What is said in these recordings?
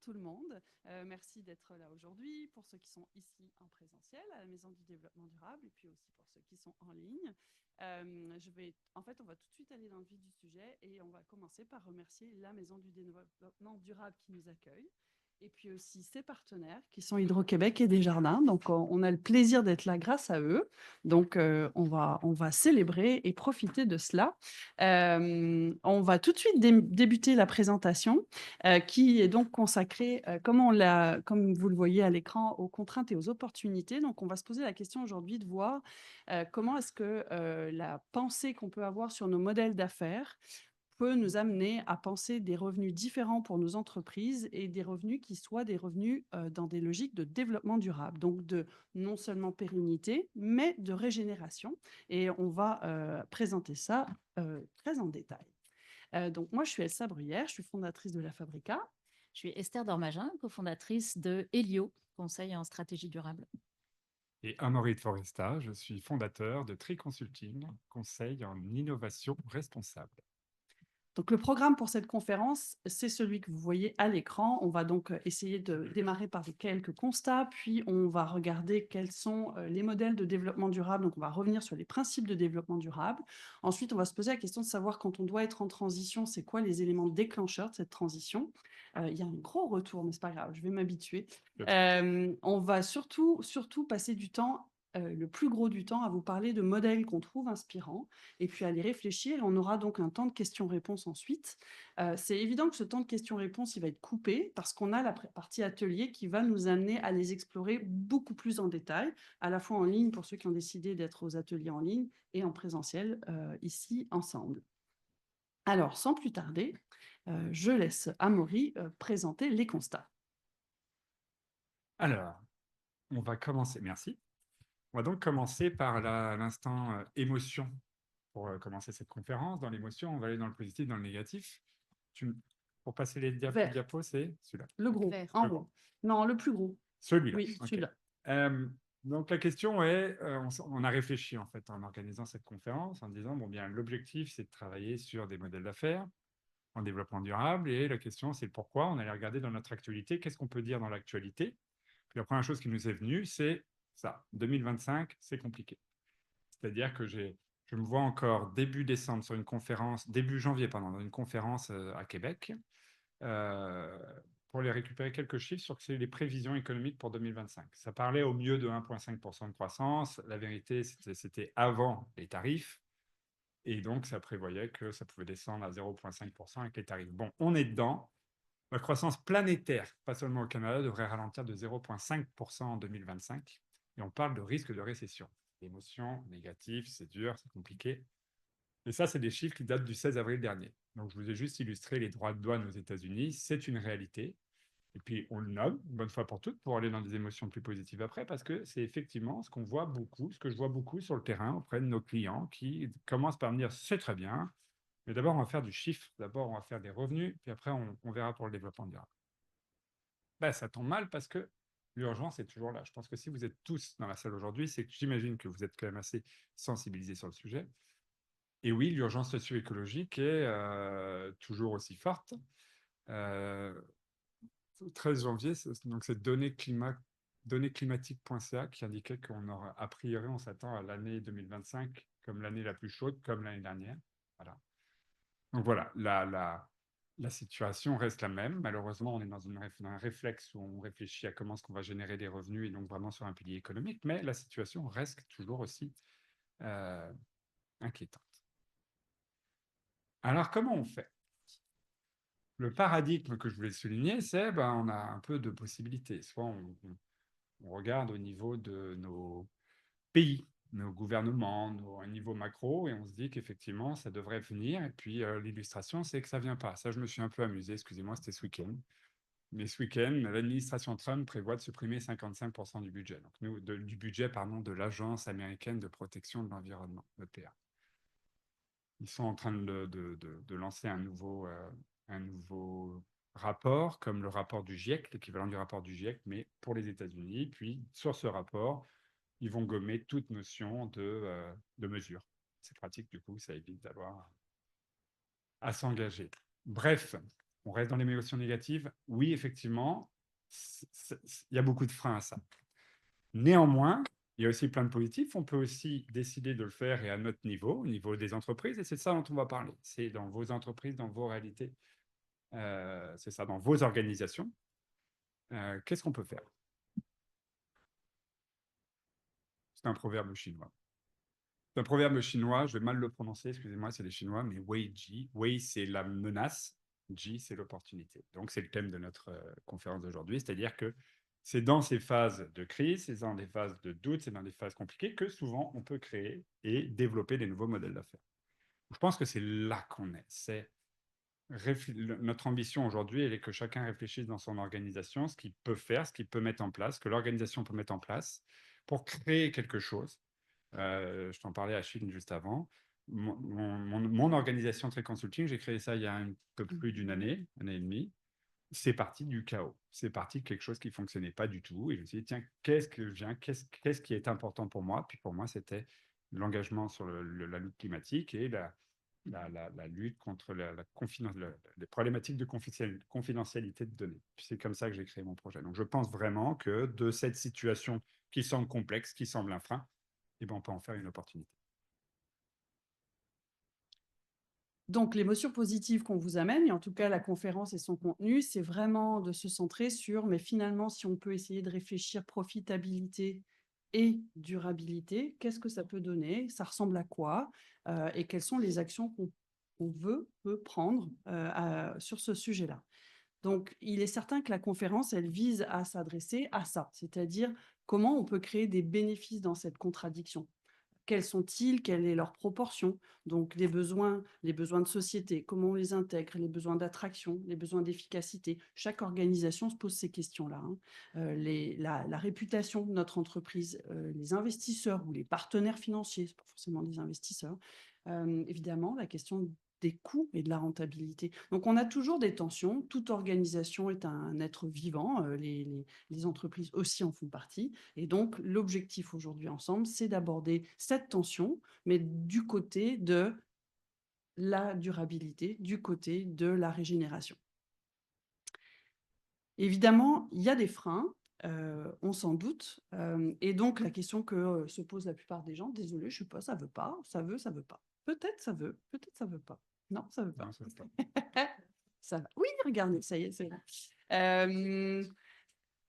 tout le monde. Merci d'être là aujourd'hui, pour ceux qui sont ici en présentiel à la Maison du Développement Durable et puis aussi pour ceux qui sont en ligne. On va tout de suite aller dans le vif du sujet et on va commencer par remercier la Maison du Développement Durable qui nous accueille et puis aussi ses partenaires qui sont Hydro-Québec et Desjardins. Donc, on a le plaisir d'être là grâce à eux. Donc, on va célébrer et profiter de cela. On va tout de suite débuter la présentation qui est donc consacrée, comme vous le voyez à l'écran, aux contraintes et aux opportunités. Donc, on va se poser la question aujourd'hui de voir comment est-ce que la pensée qu'on peut avoir sur nos modèles d'affaires peut nous amener à penser des revenus différents pour nos entreprises et des revenus qui soient des revenus dans des logiques de développement durable, donc de non seulement pérennité, mais de régénération. Et on va présenter ça très en détail. Donc moi, je suis Elsa Bruyère, je suis fondatrice de La Fabrica. Je suis Esther Dormagin, cofondatrice de Helio, conseil en stratégie durable. Et Amaury de Foresta, je suis fondateur de Tri Consulting, conseil en innovation responsable. Donc, le programme pour cette conférence, c'est celui que vous voyez à l'écran. On va donc essayer de démarrer par quelques constats, puis on va regarder quels sont les modèles de développement durable. Donc, on va revenir sur les principes de développement durable. Ensuite, on va se poser la question de savoir quand on doit être en transition, c'est quoi les éléments déclencheurs de cette transition. Il y a un gros retour, mais c'est pas grave, je vais m'habituer. On va surtout passer du temps le plus gros du temps à vous parler de modèles qu'on trouve inspirants et puis à les réfléchir. On aura donc un temps de questions-réponses ensuite. C'est évident que ce temps de questions-réponses, il va être coupé parce qu'on a la partie atelier qui va nous amener à les explorer beaucoup plus en détail, à la fois en ligne pour ceux qui ont décidé d'être aux ateliers en ligne et en présentiel ici ensemble. Alors, sans plus tarder, je laisse Amaury présenter les constats. Alors, on va commencer. Merci. On va donc commencer par l'instant émotion pour commencer cette conférence. Dans l'émotion, on va aller dans le positif, dans le négatif. Pour passer les diapos, c'est celui-là. Le gros, Vert. en haut. Non, le plus gros. Celui-là. Oui, okay. celui-là. Donc la question est, on a réfléchi en fait en organisant cette conférence en disant, bon bien, l'objectif c'est de travailler sur des modèles d'affaires en développement durable et la question c'est pourquoi. On allait regarder dans notre actualité, qu'est-ce qu'on peut dire dans l'actualité. Puis la première chose qui nous est venue, c'est ça, 2025, c'est compliqué. C'est-à-dire que je me vois encore début décembre sur une conférence, début janvier, pardon, dans une conférence à Québec, pour les récupérer quelques chiffres sur les prévisions économiques pour 2025. Ça parlait au mieux de 1,5% de croissance. La vérité, c'était avant les tarifs. Et donc, ça prévoyait que ça pouvait descendre à 0,5% avec les tarifs. Bon, on est dedans. La croissance planétaire, pas seulement au Canada, devrait ralentir de 0,5% en 2025. Et on parle de risque de récession. Émotions négatives, c'est dur, c'est compliqué. Et ça, c'est des chiffres qui datent du 16 avril dernier. Donc, je vous ai juste illustré les droits de douane aux États-Unis. C'est une réalité. Et puis, on le nomme, une bonne fois pour toutes, pour aller dans des émotions plus positives après, parce que c'est effectivement ce qu'on voit beaucoup, ce que je vois beaucoup sur le terrain auprès de nos clients qui commencent par me dire, c'est très bien, mais d'abord, on va faire du chiffre, d'abord, on va faire des revenus, puis après, on verra pour le développement durable. Ben, ça tombe mal parce que l'urgence est toujours là. Je pense que si vous êtes tous dans la salle aujourd'hui, c'est que j'imagine que vous êtes quand même assez sensibilisés sur le sujet. Et oui, l'urgence socio-écologique est toujours aussi forte. 13 janvier, donc c'est donnéesclimatiques.ca qui indiquait qu'on aura, a priori, on s'attend à l'année 2025 comme l'année la plus chaude, comme l'année dernière. Voilà. Donc voilà, la situation reste la même. Malheureusement, on est dans un réflexe où on réfléchit à comment est-ce qu'on va générer des revenus et donc vraiment sur un pilier économique, mais la situation reste toujours aussi inquiétante. Alors, comment on fait? Le paradigme que je voulais souligner, c'est on a un peu de possibilités. Soit on regarde au niveau de nos pays, nos gouvernements, un niveau macro, et on se dit qu'effectivement, ça devrait venir. Et puis, l'illustration, c'est que ça ne vient pas. Ça, je me suis un peu amusé, excusez-moi, c'était ce week-end. Mais ce week-end, l'administration Trump prévoit de supprimer 55% du budget. Donc, du budget, de l'Agence américaine de protection de l'environnement, l'EPA. Ils sont en train de lancer un nouveau rapport, comme le rapport du GIEC, l'équivalent du rapport du GIEC, mais pour les États-Unis. Puis, sur ce rapport, ils vont gommer toute notion de mesure. C'est pratique, du coup, ça évite d'avoir à s'engager. Bref, on reste dans l'émotion négative. Oui, effectivement, il y a beaucoup de freins à ça. Néanmoins, il y a aussi plein de positifs. On peut aussi décider de le faire et à notre niveau, au niveau des entreprises. Et c'est ça dont on va parler. C'est dans vos entreprises, dans vos réalités. C'est ça, dans vos organisations. Qu'est-ce qu'on peut faire? C'est un proverbe chinois. C'est un proverbe chinois, je vais mal le prononcer, excusez-moi, c'est les Chinois, mais Wei Ji. Wei, c'est la menace, Ji, c'est l'opportunité. Donc, c'est le thème de notre conférence d'aujourd'hui, c'est-à-dire que c'est dans ces phases de crise, c'est dans des phases de doute, c'est dans des phases compliquées que souvent on peut créer et développer des nouveaux modèles d'affaires. Je pense que c'est là qu'on est. Notre ambition aujourd'hui, elle est que chacun réfléchisse dans son organisation, ce qu'il peut faire, ce qu'il peut mettre en place, que l'organisation peut mettre en place pour créer quelque chose. Je t'en parlais à Chine juste avant. Mon organisation Trade Consulting, j'ai créé ça il y a un peu plus d'une année et demie. C'est parti du chaos. C'est parti de quelque chose qui ne fonctionnait pas du tout. Et je me suis dit, tiens, qu'est-ce qui est important pour moi? Puis pour moi, c'était l'engagement sur la lutte climatique et la lutte contre les problématiques de confidentialité de données. Puis c'est comme ça que j'ai créé mon projet. Donc je pense vraiment que de cette situation qui semble complexe, qui semble un frein, eh ben, on peut en faire une opportunité. Donc, l'émotion positive qu'on vous amène, et en tout cas la conférence et son contenu, c'est vraiment de se centrer sur, mais finalement, si on peut essayer de réfléchir profitabilité et durabilité, qu'est-ce que ça peut donner? Ça ressemble à quoi? Et quelles sont les actions qu'on peut prendre sur ce sujet-là? Donc, il est certain que la conférence, elle vise à s'adresser à ça, c'est-à-dire comment on peut créer des bénéfices dans cette contradiction. Quels sont-ils? Quelle est leur proportion? Donc les besoins de société, comment on les intègre? Les besoins d'attraction, les besoins d'efficacité. Chaque organisation se pose ces questions-là, hein. La réputation de notre entreprise, les investisseurs ou les partenaires financiers, c'est pas forcément des investisseurs. Évidemment, la question des coûts et de la rentabilité. Donc on a toujours des tensions. Toute organisation est un être vivant, les entreprises aussi en font partie. Et donc, l'objectif aujourd'hui ensemble, c'est d'aborder cette tension, mais du côté de la durabilité, du côté de la régénération. Évidemment, il y a des freins, on s'en doute. Et donc, la question que se posent la plupart des gens, désolé, je ne sais pas, ça ne veut pas, ça veut, ça ne veut pas. Peut-être ça veut, peut-être ça ne veut pas. Non, ça ne veut pas. Non, ça se passe. Ça va. Oui, regardez, ça y est, c'est là.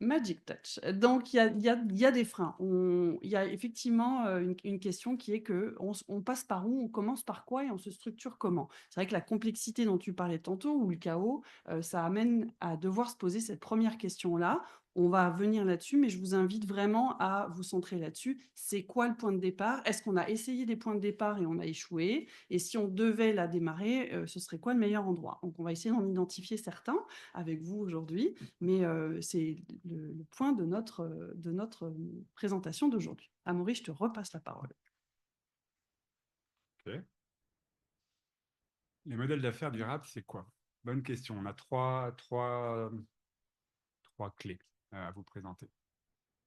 Magic Touch. Donc, il y a des freins. Il y a effectivement une question qui est que on passe par où, on commence par quoi et on se structure comment? C'est vrai que la complexité dont tu parlais tantôt ou le chaos, ça amène à devoir se poser cette première question-là. On va venir là-dessus, mais je vous invite vraiment à vous centrer là-dessus. C'est quoi le point de départ? Est-ce qu'on a essayé des points de départ et on a échoué? Et si on devait la démarrer, ce serait quoi le meilleur endroit? Donc, on va essayer d'en identifier certains avec vous aujourd'hui, mais c'est le point de notre présentation d'aujourd'hui. Amaury, je te repasse la parole. Ok. Les modèles d'affaires durables, c'est quoi? Bonne question. On a trois clés à vous présenter.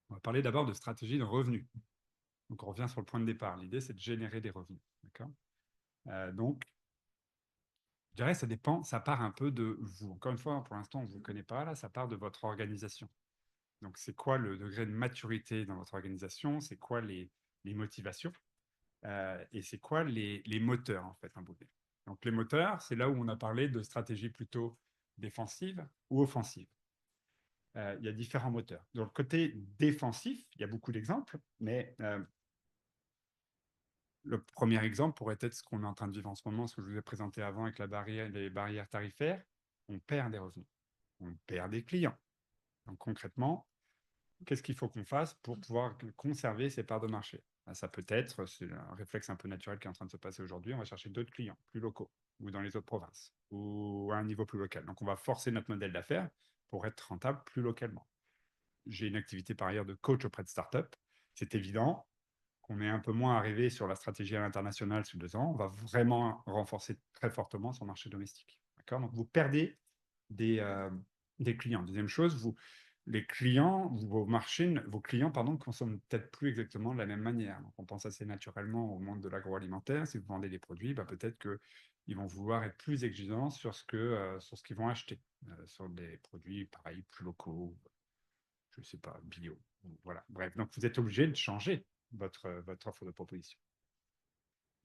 On va parler d'abord de stratégie de revenus. Donc, on revient sur le point de départ. L'idée, c'est de générer des revenus. D'accord? Donc, je dirais, ça dépend, ça part un peu de vous. Encore une fois, pour l'instant, on ne vous connaît pas, là, ça part de votre organisation. Donc, c'est quoi le degré de maturité dans votre organisation? C'est quoi les motivations? Et c'est quoi les moteurs, en fait, un bout de nez. Donc, les moteurs, c'est là où on a parlé de stratégie plutôt défensive ou offensive. Il y a différents moteurs. Dans le côté défensif, il y a beaucoup d'exemples, mais le premier exemple pourrait être ce qu'on est en train de vivre en ce moment, ce que je vous ai présenté avant avec les barrières tarifaires. On perd des revenus, on perd des clients. Donc concrètement, qu'est-ce qu'il faut qu'on fasse pour pouvoir conserver ces parts de marché? Ça peut être, c'est un réflexe un peu naturel qui est en train de se passer aujourd'hui, on va chercher d'autres clients plus locaux ou dans les autres provinces ou à un niveau plus local. Donc on va forcer notre modèle d'affaires pour être rentable plus localement. J'ai une activité par ailleurs de coach auprès de startups. C'est évident qu'on est un peu moins arrivé sur la stratégie à l'international sous 2 ans. On va vraiment renforcer très fortement son marché domestique. D'accord? Donc, vous perdez des clients. Deuxième chose, les clients, vos clients, pardon, consomment peut-être plus exactement de la même manière. Donc, on pense assez naturellement au monde de l'agroalimentaire. Si vous vendez des produits, peut-être que ils vont vouloir être plus exigeants sur ce qu'ils vont acheter, sur des produits, pareil, plus locaux, je ne sais pas, bio. Voilà, bref. Donc, vous êtes obligé de changer votre offre de proposition.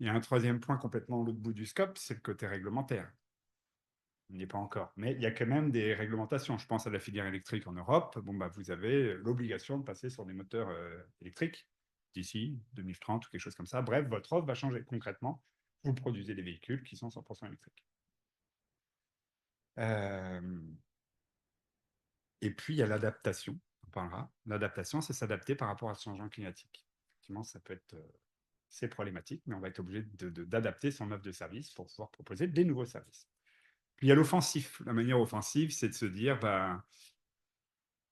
Il y a un troisième point complètement à l'autre bout du scope, c'est le côté réglementaire. On n'y est pas encore, mais il y a quand même des réglementations. Je pense à la filière électrique en Europe. Bon, bah, vous avez l'obligation de passer sur des moteurs électriques d'ici 2030 ou quelque chose comme ça. Bref, votre offre va changer concrètement. Vous produisez des véhicules qui sont 100% électriques. Et puis, il y a l'adaptation. On parlera. L'adaptation, c'est s'adapter par rapport à ce changement climatique. Effectivement, ça peut être c'est problématique, mais on va être obligé d'adapter son offre de service pour pouvoir proposer des nouveaux services. Puis il y a l'offensif. La manière offensive, c'est de se dire, bah,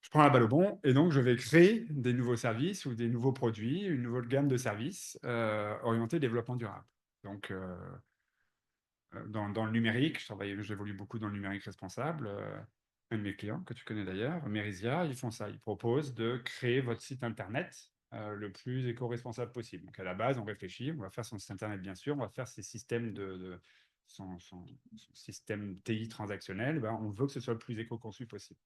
je prends la balle au bon et donc je vais créer des nouveaux services ou des nouveaux produits, une nouvelle gamme de services orientés développement durable. Donc, dans le numérique, j'évolue beaucoup dans le numérique responsable. Un de mes clients, que tu connais d'ailleurs, Merisia, ils font ça. Ils proposent de créer votre site Internet le plus éco-responsable possible. Donc, à la base, on réfléchit, on va faire son site Internet, bien sûr, on va faire ses systèmes son système TI transactionnel, ben, on veut que ce soit le plus éco-conçu possible.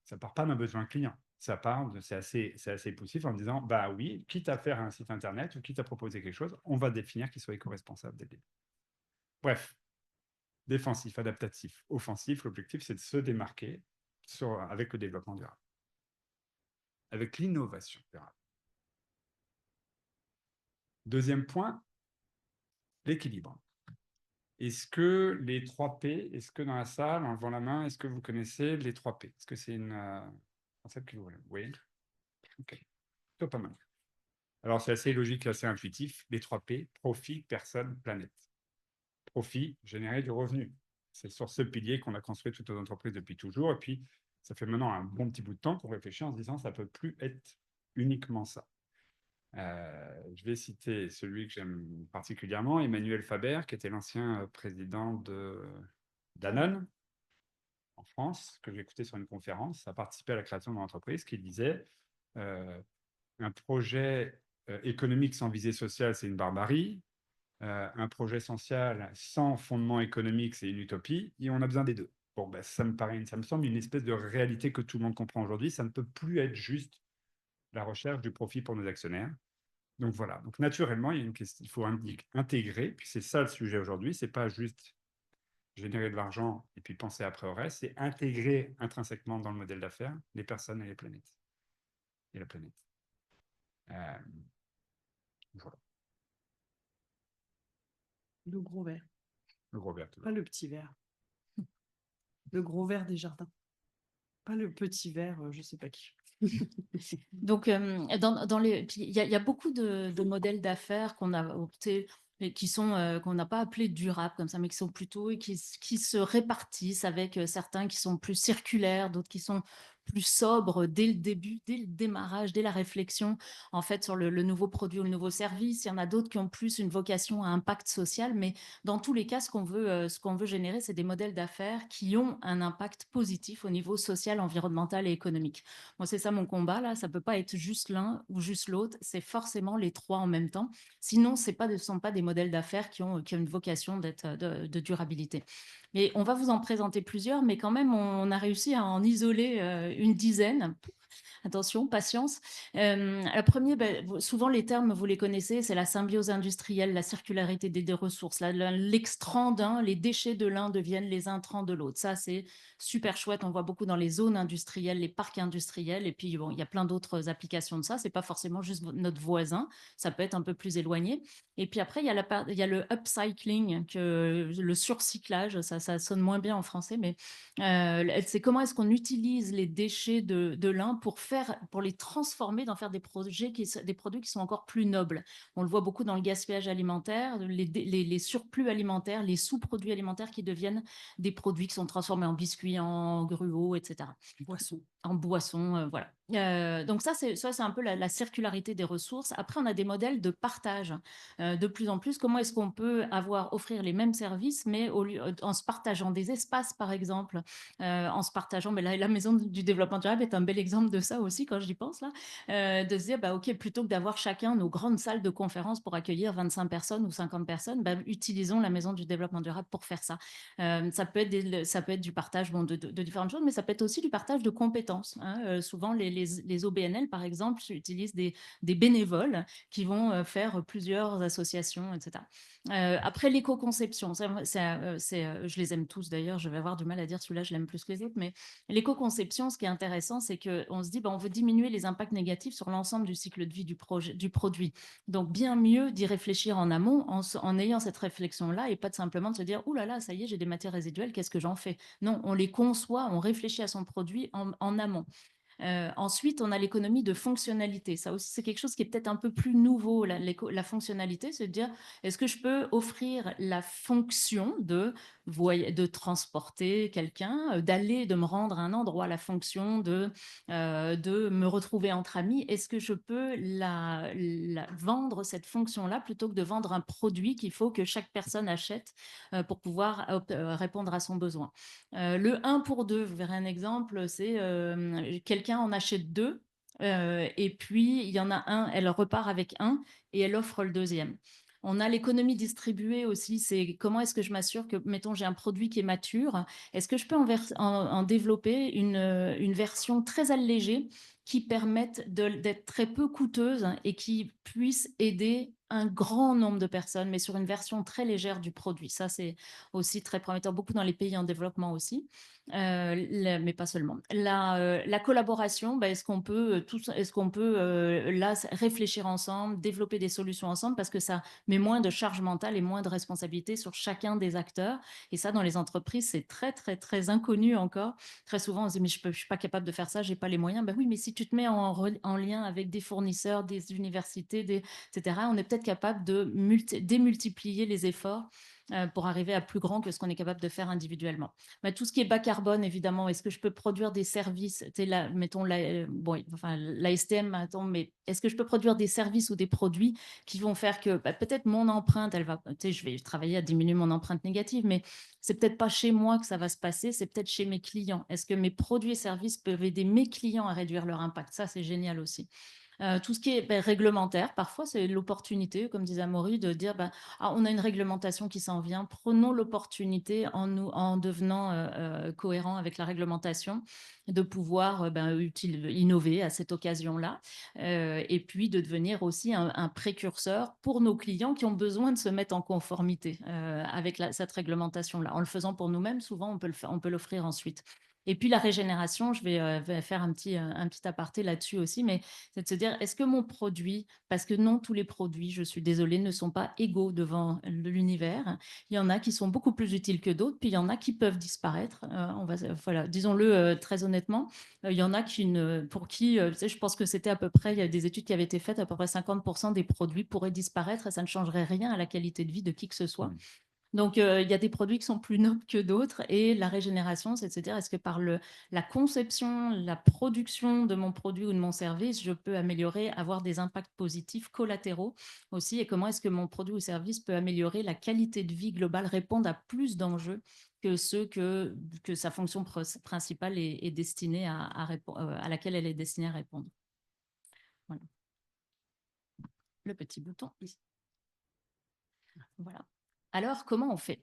Ça ne part pas d'un besoin client. Ça part c'est assez poussif en disant, bah oui, quitte à faire un site Internet ou quitte à proposer quelque chose, on va définir qu'il soit éco-responsable dès le début. Bref, défensif, adaptatif, offensif, l'objectif, c'est de se démarquer avec le développement durable, avec l'innovation durable. Deuxième point, l'équilibre. Est-ce que les 3 P, est-ce que dans la salle, en levant la main, est-ce que vous connaissez les 3 P? Est-ce que c'est un concept que vous voulez? Oui. Ok. Plutôt pas mal. Alors, c'est assez logique, assez intuitif. Les 3 P, profit, personne, planète. Profit, générer du revenu. C'est sur ce pilier qu'on a construit toutes nos entreprises depuis toujours. Et puis, ça fait maintenant un bon petit bout de temps qu'on réfléchit en se disant ça ne peut plus être uniquement ça. Je vais citer celui que j'aime particulièrement, Emmanuel Faber, qui était l'ancien président de Danone en France, que j'ai écouté sur une conférence, a participé à la création de mon entreprise, qui disait un projet économique sans visée sociale, c'est une barbarie. Un projet social sans fondement économique, c'est une utopie, et on a besoin des deux. Bon, ben, ça me semble une espèce de réalité que tout le monde comprend aujourd'hui. Ça ne peut plus être juste la recherche du profit pour nos actionnaires. Donc voilà. Donc naturellement, il y a une question, il faut intégrer. Puis c'est ça le sujet aujourd'hui. C'est pas juste générer de l'argent et puis penser après au reste. C'est intégrer intrinsèquement dans le modèle d'affaires les personnes et les planètes et la planète. Voilà. Le gros verre, Le gros verre. pas le petit verre. Le gros verre des jardins. Pas le petit verre, je sais pas qui. Donc, il y a beaucoup de modèles d'affaires qu'on a opté, mais qui sont qu'on n'a pas appelés durables comme ça, mais qui sont plutôt et qui se répartissent avec certains qui sont plus circulaires, d'autres qui sont plus sobres dès le début, dès le démarrage, dès la réflexion, en fait, sur le nouveau produit ou le nouveau service. Il y en a d'autres qui ont plus une vocation à impact social, mais dans tous les cas, ce qu'on veut générer, c'est des modèles d'affaires qui ont un impact positif au niveau social, environnemental et économique. Moi, c'est ça mon combat, là. Ça peut pas être juste l'un ou juste l'autre. C'est forcément les trois en même temps. Sinon, ce ne sont pas des modèles d'affaires qui ont une vocation d'être de durabilité. Mais on va vous en présenter plusieurs, mais quand même, on a réussi à en isoler une dizaine. Attention, patience. Le premier, souvent les termes, vous les connaissez, c'est la symbiose industrielle, la circularité des ressources. L'extrant d'un, les déchets de l'un deviennent les intrants de l'autre. Ça, c'est super chouette. On voit beaucoup dans les zones industrielles, les parcs industriels. Et puis, bon, il y a plein d'autres applications de ça. C'est pas forcément juste notre voisin. Ça peut être un peu plus éloigné. Et puis après, il y a le upcycling, le surcyclage. Ça sonne moins bien en français, mais c'est comment est-ce qu'on utilise les déchets de l'un pour les transformer, d'en faire des produits qui sont encore plus nobles. On le voit beaucoup dans le gaspillage alimentaire, les surplus alimentaires, les sous-produits alimentaires qui deviennent des produits qui sont transformés en biscuits, en gruaux, etc. Boisson. En boisson, voilà. Donc ça, c'est un peu la circularité des ressources. Après, on a des modèles de partage. De plus en plus, comment est-ce qu'on peut offrir les mêmes services, mais en se partageant des espaces, par exemple, en se partageant, mais la maison du développement durable est un bel exemple de ça aussi, quand j'y pense, là, de se dire, bah, OK, plutôt que d'avoir chacun nos grandes salles de conférence pour accueillir 25 personnes ou 50 personnes, bah, utilisons la maison du développement durable pour faire ça. Ça peut être du partage de différentes choses, mais ça peut être aussi du partage de compétences, hein. Souvent, les OBNL, par exemple, utilisent des bénévoles qui vont faire plusieurs associations, etc. Après, l'éco-conception, je les aime tous d'ailleurs, je vais avoir du mal à dire celui-là, je l'aime plus que les autres, mais l'éco-conception, ce qui est intéressant, c'est qu'on se dit, on veut diminuer les impacts négatifs sur l'ensemble du cycle de vie du produit. Donc, bien mieux d'y réfléchir en amont en ayant cette réflexion-là et pas de simplement de se dire, ouh là là, ça y est, j'ai des matières résiduelles, qu'est-ce que j'en fais? Non, on les conçoit, on réfléchit à son produit en amont. Ensuite, on a l'économie de fonctionnalité. Ça aussi, c'est quelque chose qui est peut-être un peu plus nouveau. La fonctionnalité, c'est de dire, est-ce que je peux offrir la fonction de transporter quelqu'un, de me rendre à un endroit, la fonction de me retrouver entre amis. Est-ce que je peux vendre cette fonction-là plutôt que de vendre un produit qu'il faut que chaque personne achète pour pouvoir répondre à son besoin? Le 1 pour 2, vous verrez un exemple, c'est quelqu'un en achète 2 et puis il y en a un, elle repart avec un et elle offre le deuxième. On a l'économie distribuée aussi, c'est comment est-ce que je m'assure que, mettons, j'ai un produit qui est mature, est-ce que je peux en développer une version très allégée qui permette d'être très peu coûteuse et qui puisse aider un grand nombre de personnes, mais sur une version très légère du produit. Ça, c'est aussi très prometteur, beaucoup dans les pays en développement aussi, mais pas seulement. La collaboration, est-ce qu'on peut, là réfléchir ensemble, développer des solutions ensemble, parce que ça met moins de charge mentale et moins de responsabilité sur chacun des acteurs. Et ça, dans les entreprises, c'est très, très, très inconnu encore. Très souvent, on se dit, mais je suis pas capable de faire ça, j'ai pas les moyens. Ben oui, mais si tu te mets en lien avec des fournisseurs, des universités, etc., on est peut-être capable de démultiplier les efforts pour arriver à plus grand que ce qu'on est capable de faire individuellement. Mais tout ce qui est bas carbone, évidemment, est-ce que je peux produire des services, mettons, la STM, mettons, mais est-ce que je peux produire des services ou des produits qui vont faire que peut-être mon empreinte, je vais travailler à diminuer mon empreinte négative, mais c'est peut-être pas chez moi que ça va se passer, c'est peut-être chez mes clients. Est-ce que mes produits et services peuvent aider mes clients à réduire leur impact? Ça, c'est génial aussi. Tout ce qui est réglementaire, parfois c'est l'opportunité, comme disait Amaury, de dire on a une réglementation qui s'en vient, prenons l'opportunité en devenant cohérent avec la réglementation, de pouvoir innover à cette occasion-là, et puis de devenir aussi un précurseur pour nos clients qui ont besoin de se mettre en conformité avec cette réglementation-là. En le faisant pour nous-mêmes, souvent on peut l'offrir ensuite. Et puis la régénération, je vais faire un petit aparté là-dessus aussi, mais c'est de se dire, est-ce que mon produit, parce que non, tous les produits, je suis désolée, ne sont pas égaux devant l'univers. Il y en a qui sont beaucoup plus utiles que d'autres, puis il y en a qui peuvent disparaître. Voilà, disons-le très honnêtement. Il y en a pour qui, je pense que c'était à peu près, il y a des études qui avaient été faites, à peu près 50% des produits pourraient disparaître et ça ne changerait rien à la qualité de vie de qui que ce soit. Donc, il y a des produits qui sont plus nobles que d'autres et la régénération, c'est de se dire, est-ce que par la conception, la production de mon produit ou de mon service, je peux améliorer, avoir des impacts positifs collatéraux aussi, et comment est-ce que mon produit ou service peut améliorer la qualité de vie globale, répondre à plus d'enjeux que ceux que sa fonction principale est destinée à laquelle elle est destinée à répondre. Voilà. Le petit bouton ici. Voilà. Alors, comment on fait?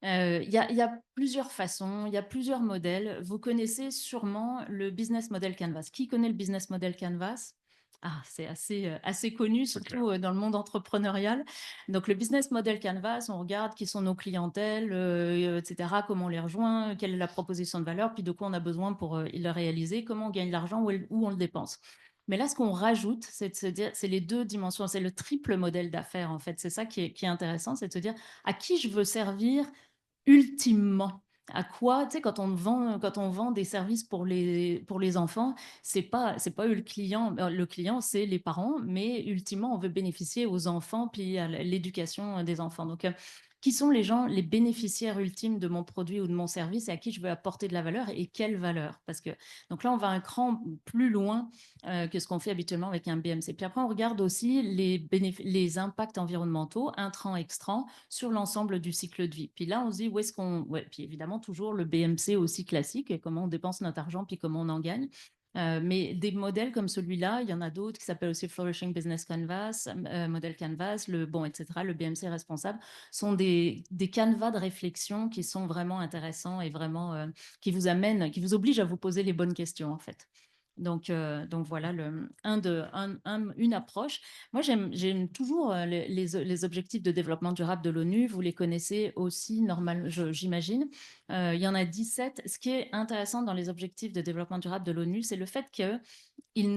Il y a plusieurs façons, il y a plusieurs modèles. Vous connaissez sûrement le business model Canvas. Qui connaît le business model Canvas? C'est assez connu, surtout dans le monde entrepreneurial. Donc, le business model Canvas, on regarde qui sont nos clientèles, etc., comment on les rejoint, quelle est la proposition de valeur, puis de quoi on a besoin pour le réaliser, comment on gagne l'argent, où on le dépense. Mais là, ce qu'on rajoute, c'est de se dire, c'est les deux dimensions, c'est le triple modèle d'affaires, en fait. C'est ça qui est intéressant, c'est de se dire à qui je veux servir ultimement. À quoi, tu sais, quand on vend des services pour les enfants, c'est pas eux le client. Le client, c'est les parents, mais ultimement, on veut bénéficier aux enfants puis à l'éducation des enfants. Donc, qui sont les gens, les bénéficiaires ultimes de mon produit ou de mon service et à qui je veux apporter de la valeur et quelle valeur. Parce que, donc là, on va un cran plus loin que ce qu'on fait habituellement avec un BMC. Puis après, on regarde aussi les impacts environnementaux, intrants, extrants, sur l'ensemble du cycle de vie. Puis là, on se dit où est-ce qu'on... Ouais, puis évidemment, toujours le BMC aussi classique, comment on dépense notre argent, puis comment on en gagne. Mais des modèles comme celui-là, il y en a d'autres qui s'appellent aussi Flourishing Business Canvas, Modèle Canvas, etc. Le BMC responsable sont des canevas de réflexion qui sont vraiment intéressants et vraiment qui vous amènent, qui vous obligent à vous poser les bonnes questions en fait. Donc voilà une approche. Moi, j'aime toujours les objectifs de développement durable de l'ONU. Vous les connaissez aussi, j'imagine. Il y en a 17. Ce qui est intéressant dans les objectifs de développement durable de l'ONU, c'est le fait que ils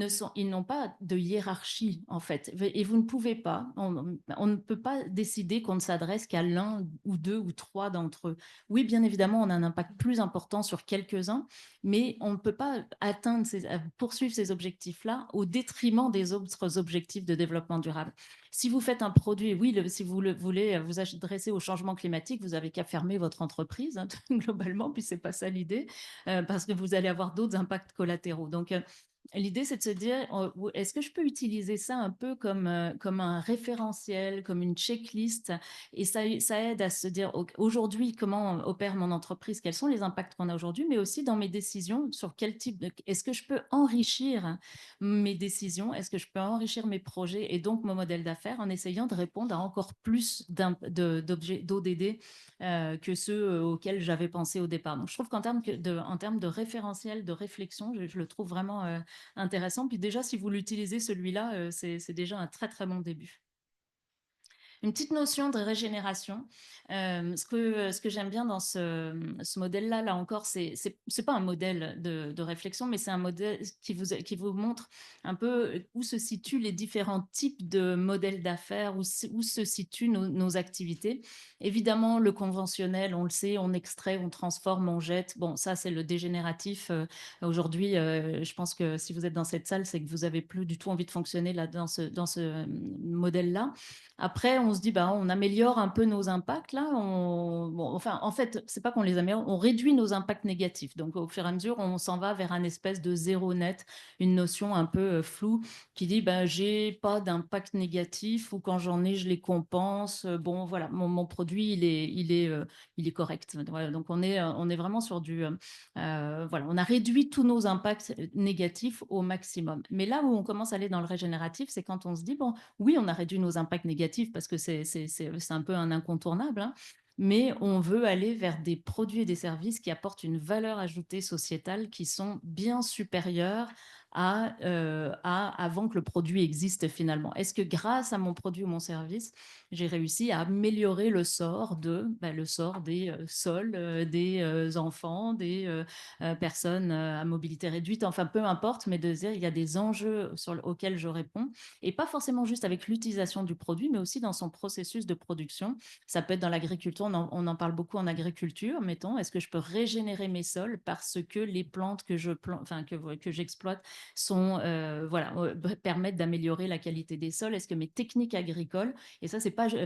n'ont pas de hiérarchie, en fait. Et vous ne pouvez pas, on ne peut pas décider qu'on ne s'adresse qu'à l'un ou deux ou trois d'entre eux. Oui, bien évidemment, on a un impact plus important sur quelques-uns, mais on ne peut pas poursuivre ces objectifs-là au détriment des autres objectifs de développement durable. Si vous faites un produit, oui, si vous voulez vous adresser au changement climatique, vous avez qu'à fermer votre entreprise, hein, globalement, puis c'est pas ça l'idée, parce que vous allez avoir d'autres impacts collatéraux. Donc, l'idée, c'est de se dire, est-ce que je peux utiliser ça un peu comme un référentiel, comme une checklist? Et ça aide à se dire, aujourd'hui, comment opère mon entreprise? Quels sont les impacts qu'on a aujourd'hui? Mais aussi dans mes décisions, sur quel type est-ce que je peux enrichir mes décisions? Est-ce que je peux enrichir mes projets et donc mon modèle d'affaires en essayant de répondre à encore plus d'ODD que ceux auxquels j'avais pensé au départ. Donc, je trouve qu'en termes de référentiel, de réflexion, je le trouve vraiment intéressant. Puis déjà, si vous l'utilisez, celui-là, c'est déjà un très, très bon début. Une petite notion de régénération. Ce que j'aime bien dans ce modèle-là, là encore, c'est pas un modèle de réflexion, mais c'est un modèle qui vous montre un peu où se situent les différents types de modèles d'affaires, où se situent nos activités. Évidemment, le conventionnel, on le sait, on extrait, on transforme, on jette. Bon, ça, c'est le dégénératif. Aujourd'hui, je pense que si vous êtes dans cette salle, c'est que vous n'avez plus du tout envie de fonctionner là, dans ce modèle-là. Après, on se dit, bah, on améliore un peu nos impacts là. Enfin, en fait, c'est pas qu'on les améliore, on réduit nos impacts négatifs. Donc, au fur et à mesure, on s'en va vers un espèce de zéro net, une notion un peu floue qui dit, bah, j'ai pas d'impact négatif ou quand j'en ai, je les compense. Bon, voilà, mon produit, il est correct. Voilà, donc, on est vraiment sur voilà, on a réduit tous nos impacts négatifs au maximum. Mais là où on commence à aller dans le régénératif, c'est quand on se dit, bon, oui, on a réduit nos impacts négatifs parce que c'est un peu un incontournable, hein, mais on veut aller vers des produits et des services qui apportent une valeur ajoutée sociétale qui sont bien supérieures à avant que le produit existe finalement. Est-ce que grâce à mon produit ou mon service, j'ai réussi à améliorer le sort des sols, des enfants, des personnes à mobilité réduite, enfin peu importe, mais de dire il y a des enjeux auxquels je réponds et pas forcément juste avec l'utilisation du produit, mais aussi dans son processus de production. Ça peut être dans l'agriculture, on en parle beaucoup en agriculture, mettons, est-ce que je peux régénérer mes sols parce que les plantes que j'exploite sont, permettent d'améliorer la qualité des sols? Est-ce que mes techniques agricoles, et ça,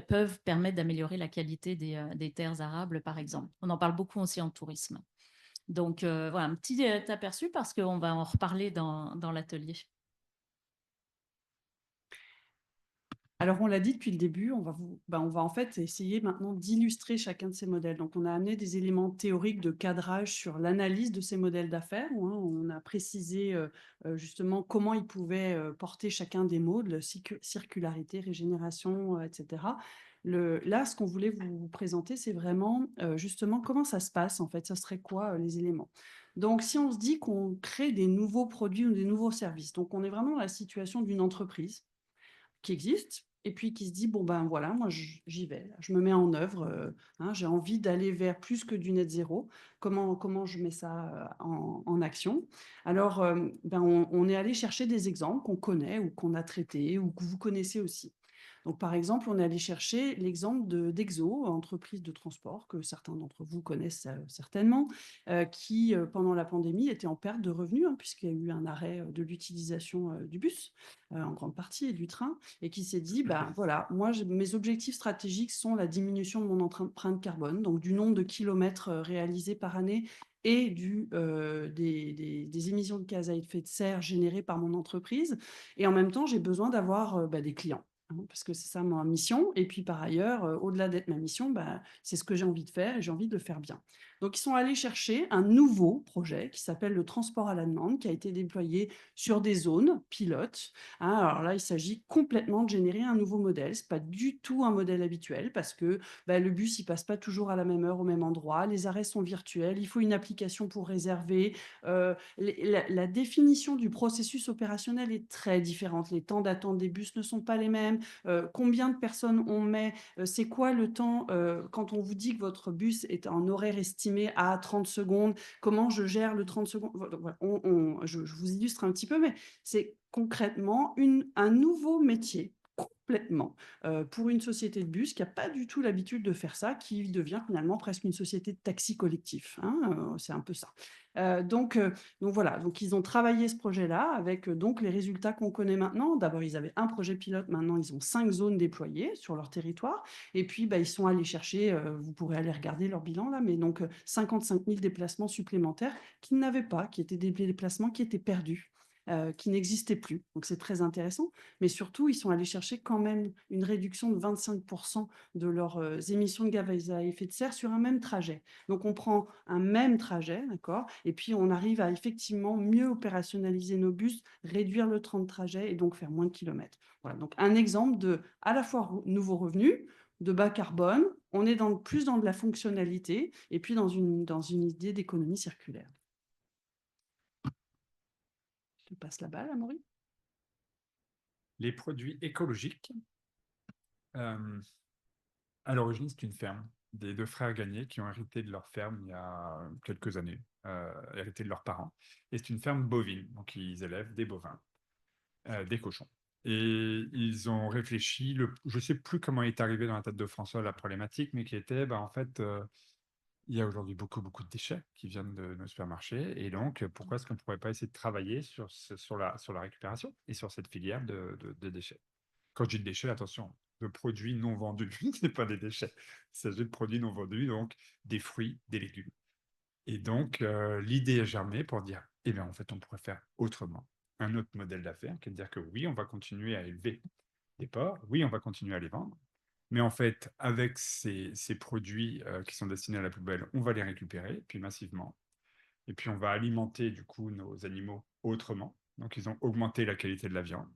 peuvent permettre d'améliorer la qualité des terres arables, par exemple? On en parle beaucoup aussi en tourisme. Donc, voilà, un petit aperçu parce qu'on va en reparler dans l'atelier. Alors, on l'a dit depuis le début, on va en fait essayer maintenant d'illustrer chacun de ces modèles. Donc, on a amené des éléments théoriques de cadrage sur l'analyse de ces modèles d'affaires. On a précisé justement comment ils pouvaient porter chacun des mots, de circularité, régénération, etc. Là, ce qu'on voulait vous présenter, c'est vraiment justement comment ça se passe en fait. Ça serait quoi les éléments? Donc, si on se dit qu'on crée des nouveaux produits ou des nouveaux services, donc on est vraiment dans la situation d'une entreprise qui existe et puis qui se dit: «Bon, ben, voilà, moi j'y vais, là, je me mets en œuvre, j'ai envie d'aller vers plus que du net zéro. Comment je mets ça, en action?» Alors, on est allé chercher des exemples qu'on connaît ou qu'on a traités ou que vous connaissez aussi. Donc, par exemple, on est allé chercher l'exemple d'Exo, entreprise de transport que certains d'entre vous connaissent certainement, qui, pendant la pandémie, était en perte de revenus, hein, puisqu'il y a eu un arrêt de l'utilisation du bus en grande partie et du train, et qui s'est dit, bah, voilà, moi, mes objectifs stratégiques sont la diminution de mon empreinte carbone, donc du nombre de kilomètres réalisés par année et des émissions de gaz à effet de serre générées par mon entreprise. Et en même temps, j'ai besoin d'avoir des clients, hein, parce que c'est ça ma mission. Et puis par ailleurs, au-delà d'être ma mission, c'est ce que j'ai envie de faire et j'ai envie de le faire bien. Donc ils sont allés chercher un nouveau projet qui s'appelle le transport à la demande, qui a été déployé sur des zones pilotes, hein. Alors là, il s'agit complètement de générer un nouveau modèle. C'est pas du tout un modèle habituel parce que le bus, il passe pas toujours à la même heure au même endroit. Les arrêts sont virtuels. Il faut une application pour réserver. La définition du processus opérationnel est très différente. Les temps d'attente des bus ne sont pas les mêmes. Combien de personnes on met? C'est quoi le temps quand on vous dit que votre bus est en horaire estimé à 30 secondes? Comment je gère le 30 secondes? Voilà, je vous illustre un petit peu, mais c'est concrètement un nouveau métier complètement pour une société de bus qui n'a pas du tout l'habitude de faire ça, qui devient finalement presque une société de taxi collectif, hein, c'est un peu ça. Donc voilà, donc ils ont travaillé ce projet-là avec donc les résultats qu'on connaît maintenant. D'abord, ils avaient un projet pilote, maintenant ils ont 5 zones déployées sur leur territoire. Et puis, ils sont allés chercher, vous pourrez aller regarder leur bilan là, mais donc 55 000 déplacements supplémentaires qu'ils n'avaient pas, qui étaient des déplacements qui étaient perdus. Qui n'existaient plus. Donc c'est très intéressant. Mais surtout, ils sont allés chercher quand même une réduction de 25% de leurs émissions de gaz à effet de serre sur un même trajet. Donc on prend un même trajet, d'accord, et puis on arrive à effectivement mieux opérationnaliser nos bus, réduire le temps de trajet et donc faire moins de kilomètres. Voilà, donc un exemple de à la fois nouveau revenu, de bas carbone, on est plus dans de la fonctionnalité et puis dans une idée d'économie circulaire. Je te passe la balle, Amaury. Les produits écologiques, à l'origine, c'est une ferme des 2 frères Gagné qui ont hérité de leur ferme il y a quelques années, hérité de leurs parents. Et c'est une ferme bovine, donc ils élèvent des bovins, des cochons. Et ils ont réfléchi, je ne sais plus comment est arrivé dans la tête de François la problématique, mais qui était, en fait, il y a aujourd'hui beaucoup, beaucoup de déchets qui viennent de nos supermarchés. Et donc, pourquoi est-ce qu'on ne pourrait pas essayer de travailler sur la récupération et sur cette filière de déchets? Quand je dis déchets, attention, de produits non vendus, ce n'est pas des déchets. Il s'agit de produits non vendus, donc des fruits, des légumes. Et donc, l'idée est germée pour dire, eh bien, en fait, on pourrait faire autrement. Un autre modèle d'affaires qui est de dire que oui, on va continuer à élever des porcs, oui, on va continuer à les vendre, mais en fait, avec ces produits qui sont destinés à la poubelle, on va les récupérer, puis massivement. Et puis, on va alimenter, du coup, nos animaux autrement. Donc, ils ont augmenté la qualité de la viande.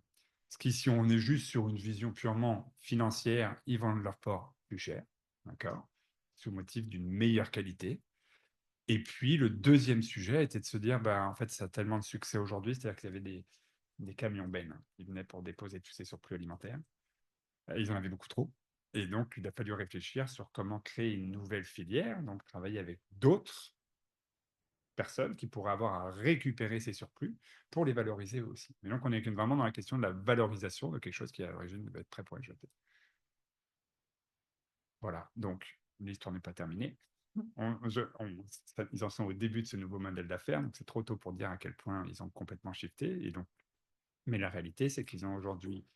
Parce qu'ici, on est juste sur une vision purement financière, ils vendent leur porc plus cher, d'accord, sous motif d'une meilleure qualité. Et puis, le deuxième sujet était de se dire, en fait, ça a tellement de succès aujourd'hui, c'est-à-dire qu'il y avait des camions bennes qui venaient pour déposer tous ces surplus alimentaires. Ils en avaient beaucoup trop. Et donc, il a fallu réfléchir sur comment créer une nouvelle filière, donc travailler avec d'autres personnes qui pourraient avoir à récupérer ces surplus pour les valoriser aussi. Et donc, on est vraiment dans la question de la valorisation de quelque chose qui, à l'origine, devait être prêt pour être jeté. Voilà, donc l'histoire n'est pas terminée. Ils en sont au début de ce nouveau modèle d'affaires, donc c'est trop tôt pour dire à quel point ils ont complètement shifté. Et donc, mais la réalité, c'est qu'ils ont aujourd'hui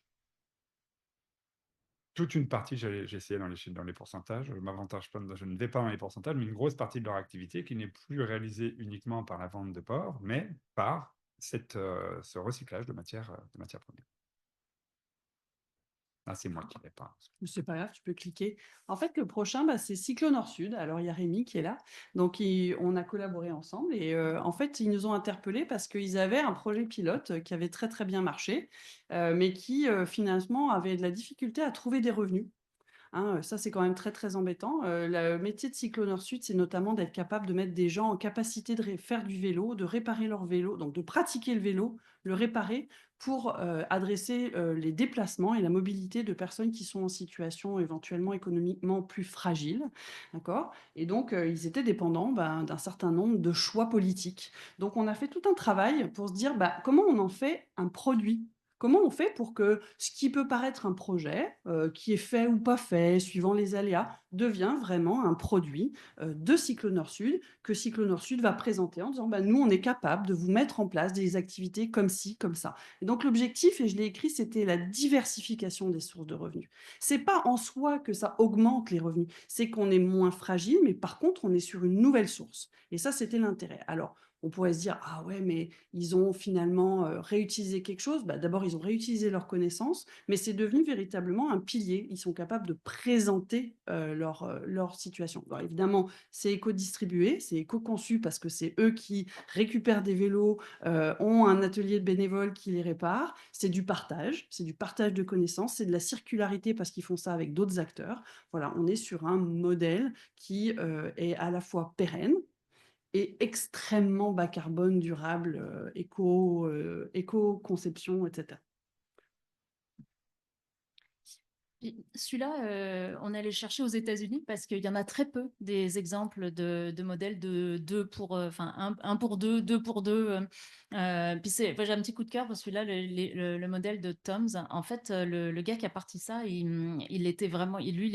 toute une partie, j'ai essayé dans les pourcentages, je ne vais pas dans les pourcentages, mais une grosse partie de leur activité qui n'est plus réalisée uniquement par la vente de porc, mais par ce recyclage de matières premières. Ah, c'est moi qui l'ai pas. C'est pas grave, tu peux cliquer. En fait, le prochain, c'est Cyclo Nord-Sud. Alors, il y a Rémi qui est là. Donc, on a collaboré ensemble. Et en fait, ils nous ont interpellés parce qu'ils avaient un projet pilote qui avait très, très bien marché, mais qui, finalement, avait de la difficulté à trouver des revenus. Hein, ça, c'est quand même très, très embêtant. Le métier de Cyclo Nord-Sud, c'est notamment d'être capable de mettre des gens en capacité de faire du vélo, de réparer leur vélo, donc de pratiquer le vélo, le réparer pour adresser les déplacements et la mobilité de personnes qui sont en situation éventuellement économiquement plus fragile. D'accord? Et donc, ils étaient dépendants d'un certain nombre de choix politiques. Donc, on a fait tout un travail pour se dire comment on en fait un produit Comment on fait pour que ce qui peut paraître un projet, qui est fait ou pas fait, suivant les aléas, devient vraiment un produit, de Cyclo Nord-Sud, que Cyclo Nord-Sud va présenter en disant: «Bah, nous, on est capable de vous mettre en place des activités comme ci, comme ça». Et donc l'objectif, et je l'ai écrit, c'était la diversification des sources de revenus. C'est pas en soi que ça augmente les revenus, c'est qu'on est moins fragile, mais par contre, on est sur une nouvelle source. Et ça, c'était l'intérêt. Alors, on pourrait se dire: «Ah ouais, mais ils ont finalement, réutilisé quelque chose». Bah, d'abord, ils ont réutilisé leurs connaissances, mais c'est devenu véritablement un pilier. Ils sont capables de présenter, leur situation. Alors évidemment, c'est éco-distribué, c'est éco-conçu parce que c'est eux qui récupèrent des vélos, ont un atelier de bénévoles qui les répare. C'est du partage de connaissances, c'est de la circularité parce qu'ils font ça avec d'autres acteurs. Voilà, on est sur un modèle qui, est à la fois pérenne et extrêmement bas carbone, durable, éco-conception, et cetera. Celui-là, on est allé le chercher aux États-Unis parce qu'il y en a très peu des exemples de modèles de 2 pour, enfin 1 pour 2, 2 pour 2. Puis j'ai un petit coup de cœur pour celui-là, le modèle de Tom's. En fait, le gars qui a parti ça, il était vraiment, lui,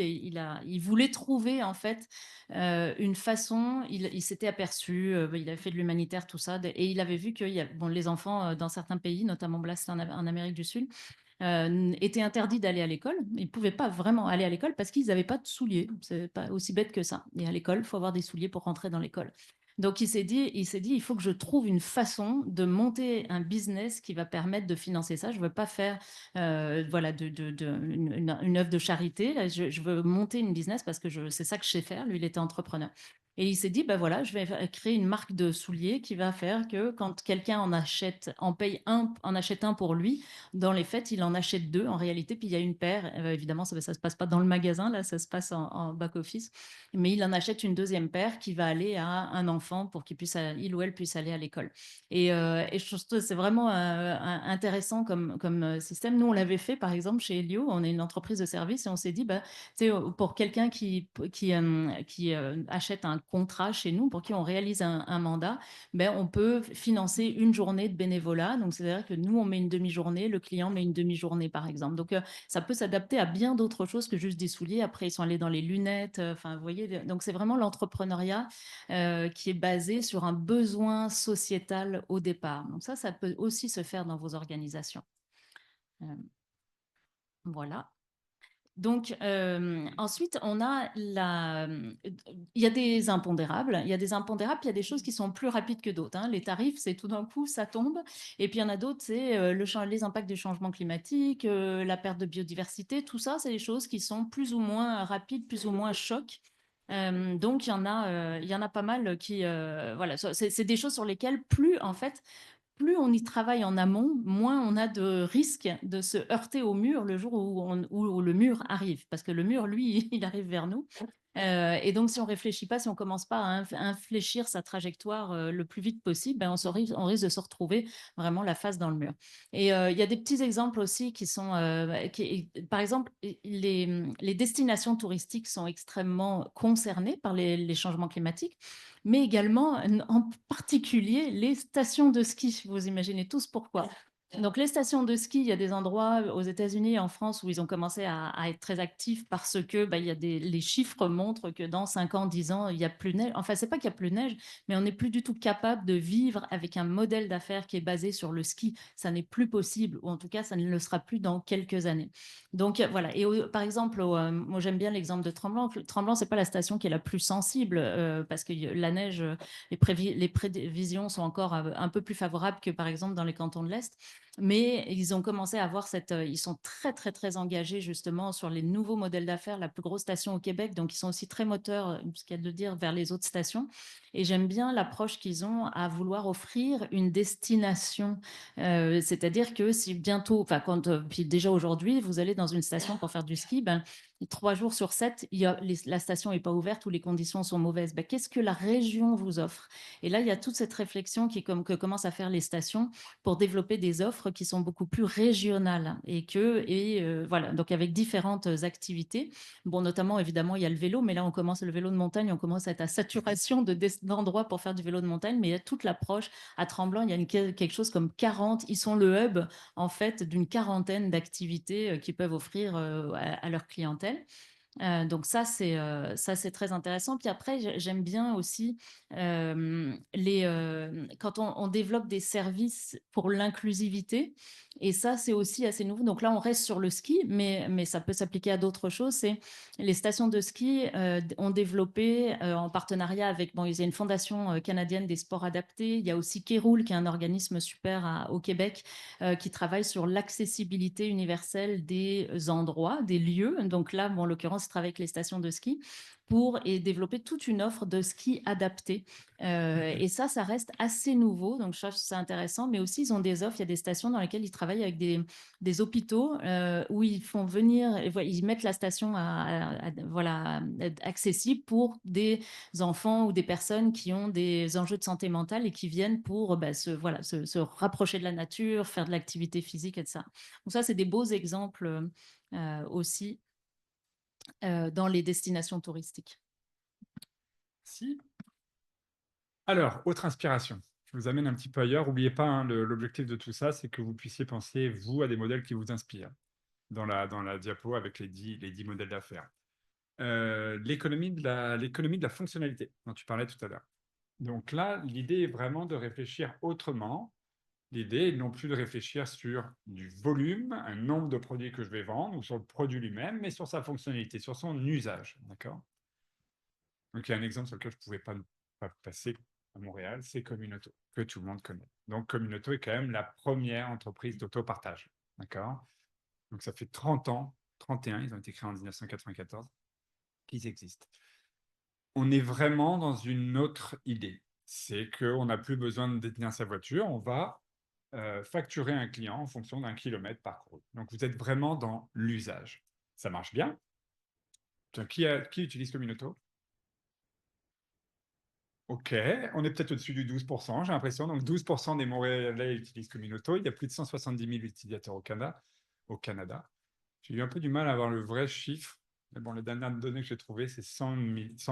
il voulait trouver en fait une façon. Il s'était aperçu, il avait fait de l'humanitaire, tout ça, et il avait vu que bon, les enfants dans certains pays, notamment là, c'est en Amérique du Sud, étaient interdits d'aller à l'école. Ils ne pouvaient pas vraiment aller à l'école parce qu'ils n'avaient pas de souliers. C'est pas aussi bête que ça. Et à l'école, il faut avoir des souliers pour rentrer dans l'école. Donc il s'est dit, il faut que je trouve une façon de monter un business qui va permettre de financer ça. Je ne veux pas faire voilà, une œuvre de charité. Là, je veux monter une business parce que c'est ça que je sais faire. Lui, il était entrepreneur. Et il s'est dit, bah voilà, je vais créer une marque de souliers qui va faire que quand quelqu'un en achète un pour lui, dans les faits, il en achète 2 en réalité, puis il y a une paire. Évidemment, ça ne se passe pas dans le magasin, là, ça se passe en back-office. Mais il en achète une deuxième paire qui va aller à un enfant pour il ou elle puisse aller à l'école. Et je trouve que c'est vraiment intéressant comme système. Nous, on l'avait fait, par exemple, chez Elio. On est une entreprise de service et on s'est dit, bah, pour quelqu'un qui achète un contrat chez nous, pour qui on réalise un mandat, ben, on peut financer une journée de bénévolat. Donc, c'est-à-dire que nous, on met une demi-journée, le client met une demi-journée, par exemple. Donc, ça peut s'adapter à bien d'autres choses que juste des souliers. Après, ils sont allés dans les lunettes. Enfin, vous voyez, donc c'est vraiment l'entrepreneuriat qui est basé sur un besoin sociétal au départ. Donc, ça peut aussi se faire dans vos organisations. Voilà. Donc, ensuite, il y a des impondérables. Il y a des impondérables, puis il y a des choses qui sont plus rapides que d'autres. Les tarifs, c'est tout d'un coup, ça tombe. Et puis, il y en a d'autres, c'est les impacts du changement climatique, la perte de biodiversité. Tout ça, c'est des choses qui sont plus ou moins rapides, plus ou moins chocs. Donc, il y en a pas mal qui... voilà, c'est des choses sur lesquelles plus on y travaille en amont, moins on a de risques de se heurter au mur le jour où le mur arrive. Parce que le mur, lui, il arrive vers nous. Et donc, si on ne réfléchit pas, si on ne commence pas à infléchir sa trajectoire le plus vite possible, ben, on risque de se retrouver vraiment la face dans le mur. Et il y a des petits exemples aussi qui sont... par exemple, les destinations touristiques sont extrêmement concernées par les changements climatiques, mais également, en particulier, les stations de ski. Vous imaginez tous pourquoi. Donc, les stations de ski, il y a des endroits aux États-Unis et en France où ils ont commencé à être très actifs parce que les chiffres montrent que dans 5 ans, 10 ans, il n'y a plus de neige. Enfin, c'est pas qu'il n'y a plus de neige, mais on n'est plus du tout capable de vivre avec un modèle d'affaires qui est basé sur le ski. Ça n'est plus possible, ou en tout cas, ça ne le sera plus dans quelques années. Donc, voilà. Et par exemple, moi, j'aime bien l'exemple de Tremblant. Tremblant, c'est pas la station qui est la plus sensible parce que la neige, les prévisions sont encore un peu plus favorables que, par exemple, dans les cantons de l'Est. Mais ils ont commencé à avoir ils sont très, très, très engagés justement sur les nouveaux modèles d'affaires, la plus grosse station au Québec. Donc, ils sont aussi très moteurs, ce qu'il y a de dire, vers les autres stations. Et j'aime bien l'approche qu'ils ont à vouloir offrir une destination. C'est-à-dire que si bientôt, enfin, puis déjà aujourd'hui, vous allez dans une station pour faire du ski, 3 jours sur 7, la station n'est pas ouverte ou les conditions sont mauvaises. Qu'est-ce que la région vous offre? Et là, il y a toute cette réflexion que commencent à faire les stations pour développer des offres qui sont beaucoup plus régionales voilà, donc avec différentes activités. Bon, notamment, évidemment, il y a le vélo, mais là, le vélo de montagne, on commence à être à saturation de destinations d'endroits pour faire du vélo de montagne, mais il y a toute l'approche. À Tremblant, il y a quelque chose comme 40, ils sont le hub en fait d'une quarantaine d'activités qu'ils peuvent offrir à leur clientèle. Donc ça, c'est très intéressant. Puis après, j'aime bien aussi quand on développe des services pour l'inclusivité. Et ça, c'est aussi assez nouveau. Donc là, on reste sur le ski, mais ça peut s'appliquer à d'autres choses. C'est les stations de ski ont développé en partenariat avec, bon, il y a une fondation canadienne des sports adaptés. Il y a aussi Kéroul, qui est un organisme super au Québec, qui travaille sur l'accessibilité universelle des endroits, des lieux. Donc là, bon, en l'occurrence, il travaille avec les stations de ski pour développer toute une offre de ski adaptée. Et ça reste assez nouveau, donc je trouve ça intéressant. Mais aussi, ils ont des offres, il y a des stations dans lesquelles ils travaillent avec des hôpitaux où ils font venir, ils mettent la station voilà, accessible pour des enfants ou des personnes qui ont des enjeux de santé mentale et qui viennent pour se rapprocher de la nature, faire de l'activité physique, etc. Donc ça, c'est des beaux exemples aussi dans les destinations touristiques. Si. Alors, autre inspiration. Je vous amène un petit peu ailleurs. N'oubliez pas, hein, l'objectif de tout ça, c'est que vous puissiez penser, vous, à des modèles qui vous inspirent. Dans la diapo avec les 10 modèles d'affaires. L'économie de la fonctionnalité dont tu parlais tout à l'heure. Donc là, l'idée est vraiment de réfléchir autrement. L'idée est non plus de réfléchir sur du volume, un nombre de produits que je vais vendre, ou sur le produit lui-même, mais sur sa fonctionnalité, sur son usage. D'accord ? Donc, il y a un exemple sur lequel je ne pouvais pas passer à Montréal, c'est Communauto, que tout le monde connaît. Donc, Communauto est quand même la première entreprise d'autopartage. D'accord ? Donc, ça fait 30 ans, 31, ils ont été créés en 1994, qu'ils existent. On est vraiment dans une autre idée. C'est qu'on n'a plus besoin de détenir sa voiture, on va facturer un client en fonction d'un kilomètre parcouru. Donc, vous êtes vraiment dans l'usage. Ça marche bien. Qui utilise Communauto ? Ok, on est peut-être au-dessus du 12%, j'ai l'impression. Donc, 12% des Montréalais utilisent Communauto. Il y a plus de 170 000 utilisateurs au Canada. J'ai eu un peu du mal à avoir le vrai chiffre. Mais bon, les dernières données que j'ai trouvées, c'est 100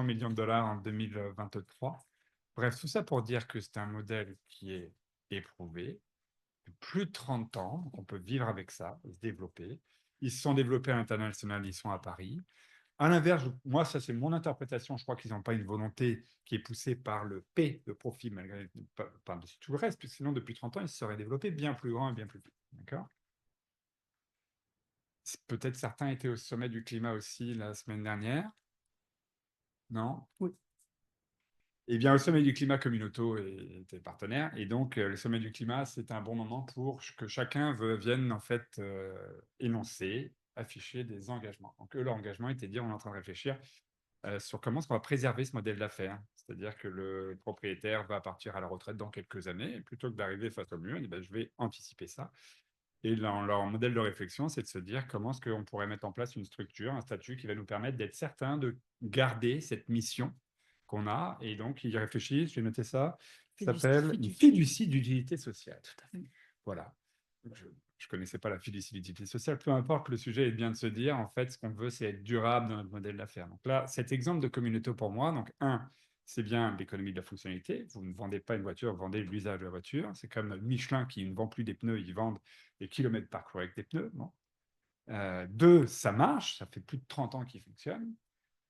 millions de dollars en 2023. Bref, tout ça pour dire que c'est un modèle qui est éprouvé, plus de 30 ans, donc on peut vivre avec ça, se développer. Ils se sont développés à l'international, ils sont à Paris. À l'inverse, moi, ça c'est mon interprétation, je crois qu'ils n'ont pas une volonté qui est poussée par le P de profit, malgré par-dessus tout le reste, puisque sinon, depuis 30 ans, ils se seraient développés bien plus grands et bien plus vite. D'accord ? Peut-être certains étaient au sommet du climat aussi la semaine dernière. Non ? Oui. Eh bien, au sommet du climat, Communauto était partenaire. Et donc, le sommet du climat, c'est un bon moment pour que chacun vienne en fait énoncer, afficher des engagements. Donc, eux, leur engagement était de dire on est en train de réfléchir sur comment on va préserver ce modèle d'affaires. C'est-à-dire que le propriétaire va partir à la retraite dans quelques années. Et plutôt que d'arriver face au mur, je vais anticiper ça. Et leur modèle de réflexion, c'est de se dire comment est-ce qu'on pourrait mettre en place une structure, un statut qui va nous permettre d'être certain de garder cette mission qu'on a. Et donc, ils réfléchissent, j'ai noté ça, ça s'appelle une fiducie d'utilité sociale. Tout à fait. Voilà. Je ne connaissais pas la fiducie d'utilité sociale. Peu importe, le sujet est bien de se dire, en fait, ce qu'on veut, c'est être durable dans notre modèle d'affaires. Donc là, cet exemple de Communauto pour moi, donc c'est bien l'économie de la fonctionnalité. Vous ne vendez pas une voiture, vous vendez l'usage de la voiture. C'est comme Michelin qui ne vend plus des pneus, ils vendent des kilomètres parcourus avec des pneus. Bon. 2, ça marche, ça fait plus de 30 ans qu'ils fonctionnent.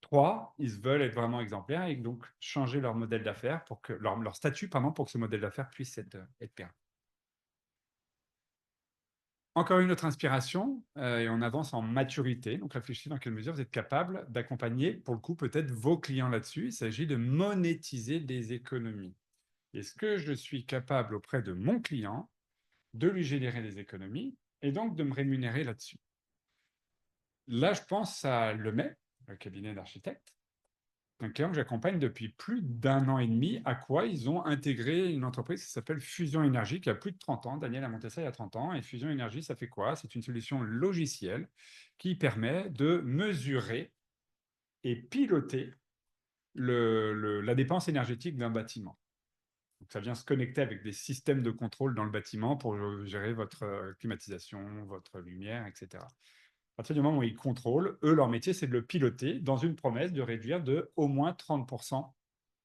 3, ils veulent être vraiment exemplaires et donc changer leur modèle d'affaires pour que leur statut, pour que ce modèle d'affaires puisse être pérenne. Encore une autre inspiration, et on avance en maturité. Donc, réfléchissez dans quelle mesure vous êtes capable d'accompagner, pour le coup, peut-être vos clients là-dessus. Il s'agit de monétiser des économies. Est-ce que je suis capable, auprès de mon client, de lui générer des économies et donc de me rémunérer là-dessus? Là, je pense à Lemay, le cabinet d'architectes, un client que j'accompagne depuis plus d'1 an et demi, à quoi ils ont intégré une entreprise qui s'appelle Fusion Énergie, qui a plus de 30 ans. Daniel a monté ça il y a 30 ans. Et Fusion Énergie, ça fait quoi? C'est une solution logicielle qui permet de mesurer et piloter la dépense énergétique d'un bâtiment. Donc, ça vient se connecter avec des systèmes de contrôle dans le bâtiment pour gérer votre climatisation, votre lumière, etc. À partir du moment où ils contrôlent, eux, leur métier, c'est de le piloter dans une promesse de réduire de au moins 30%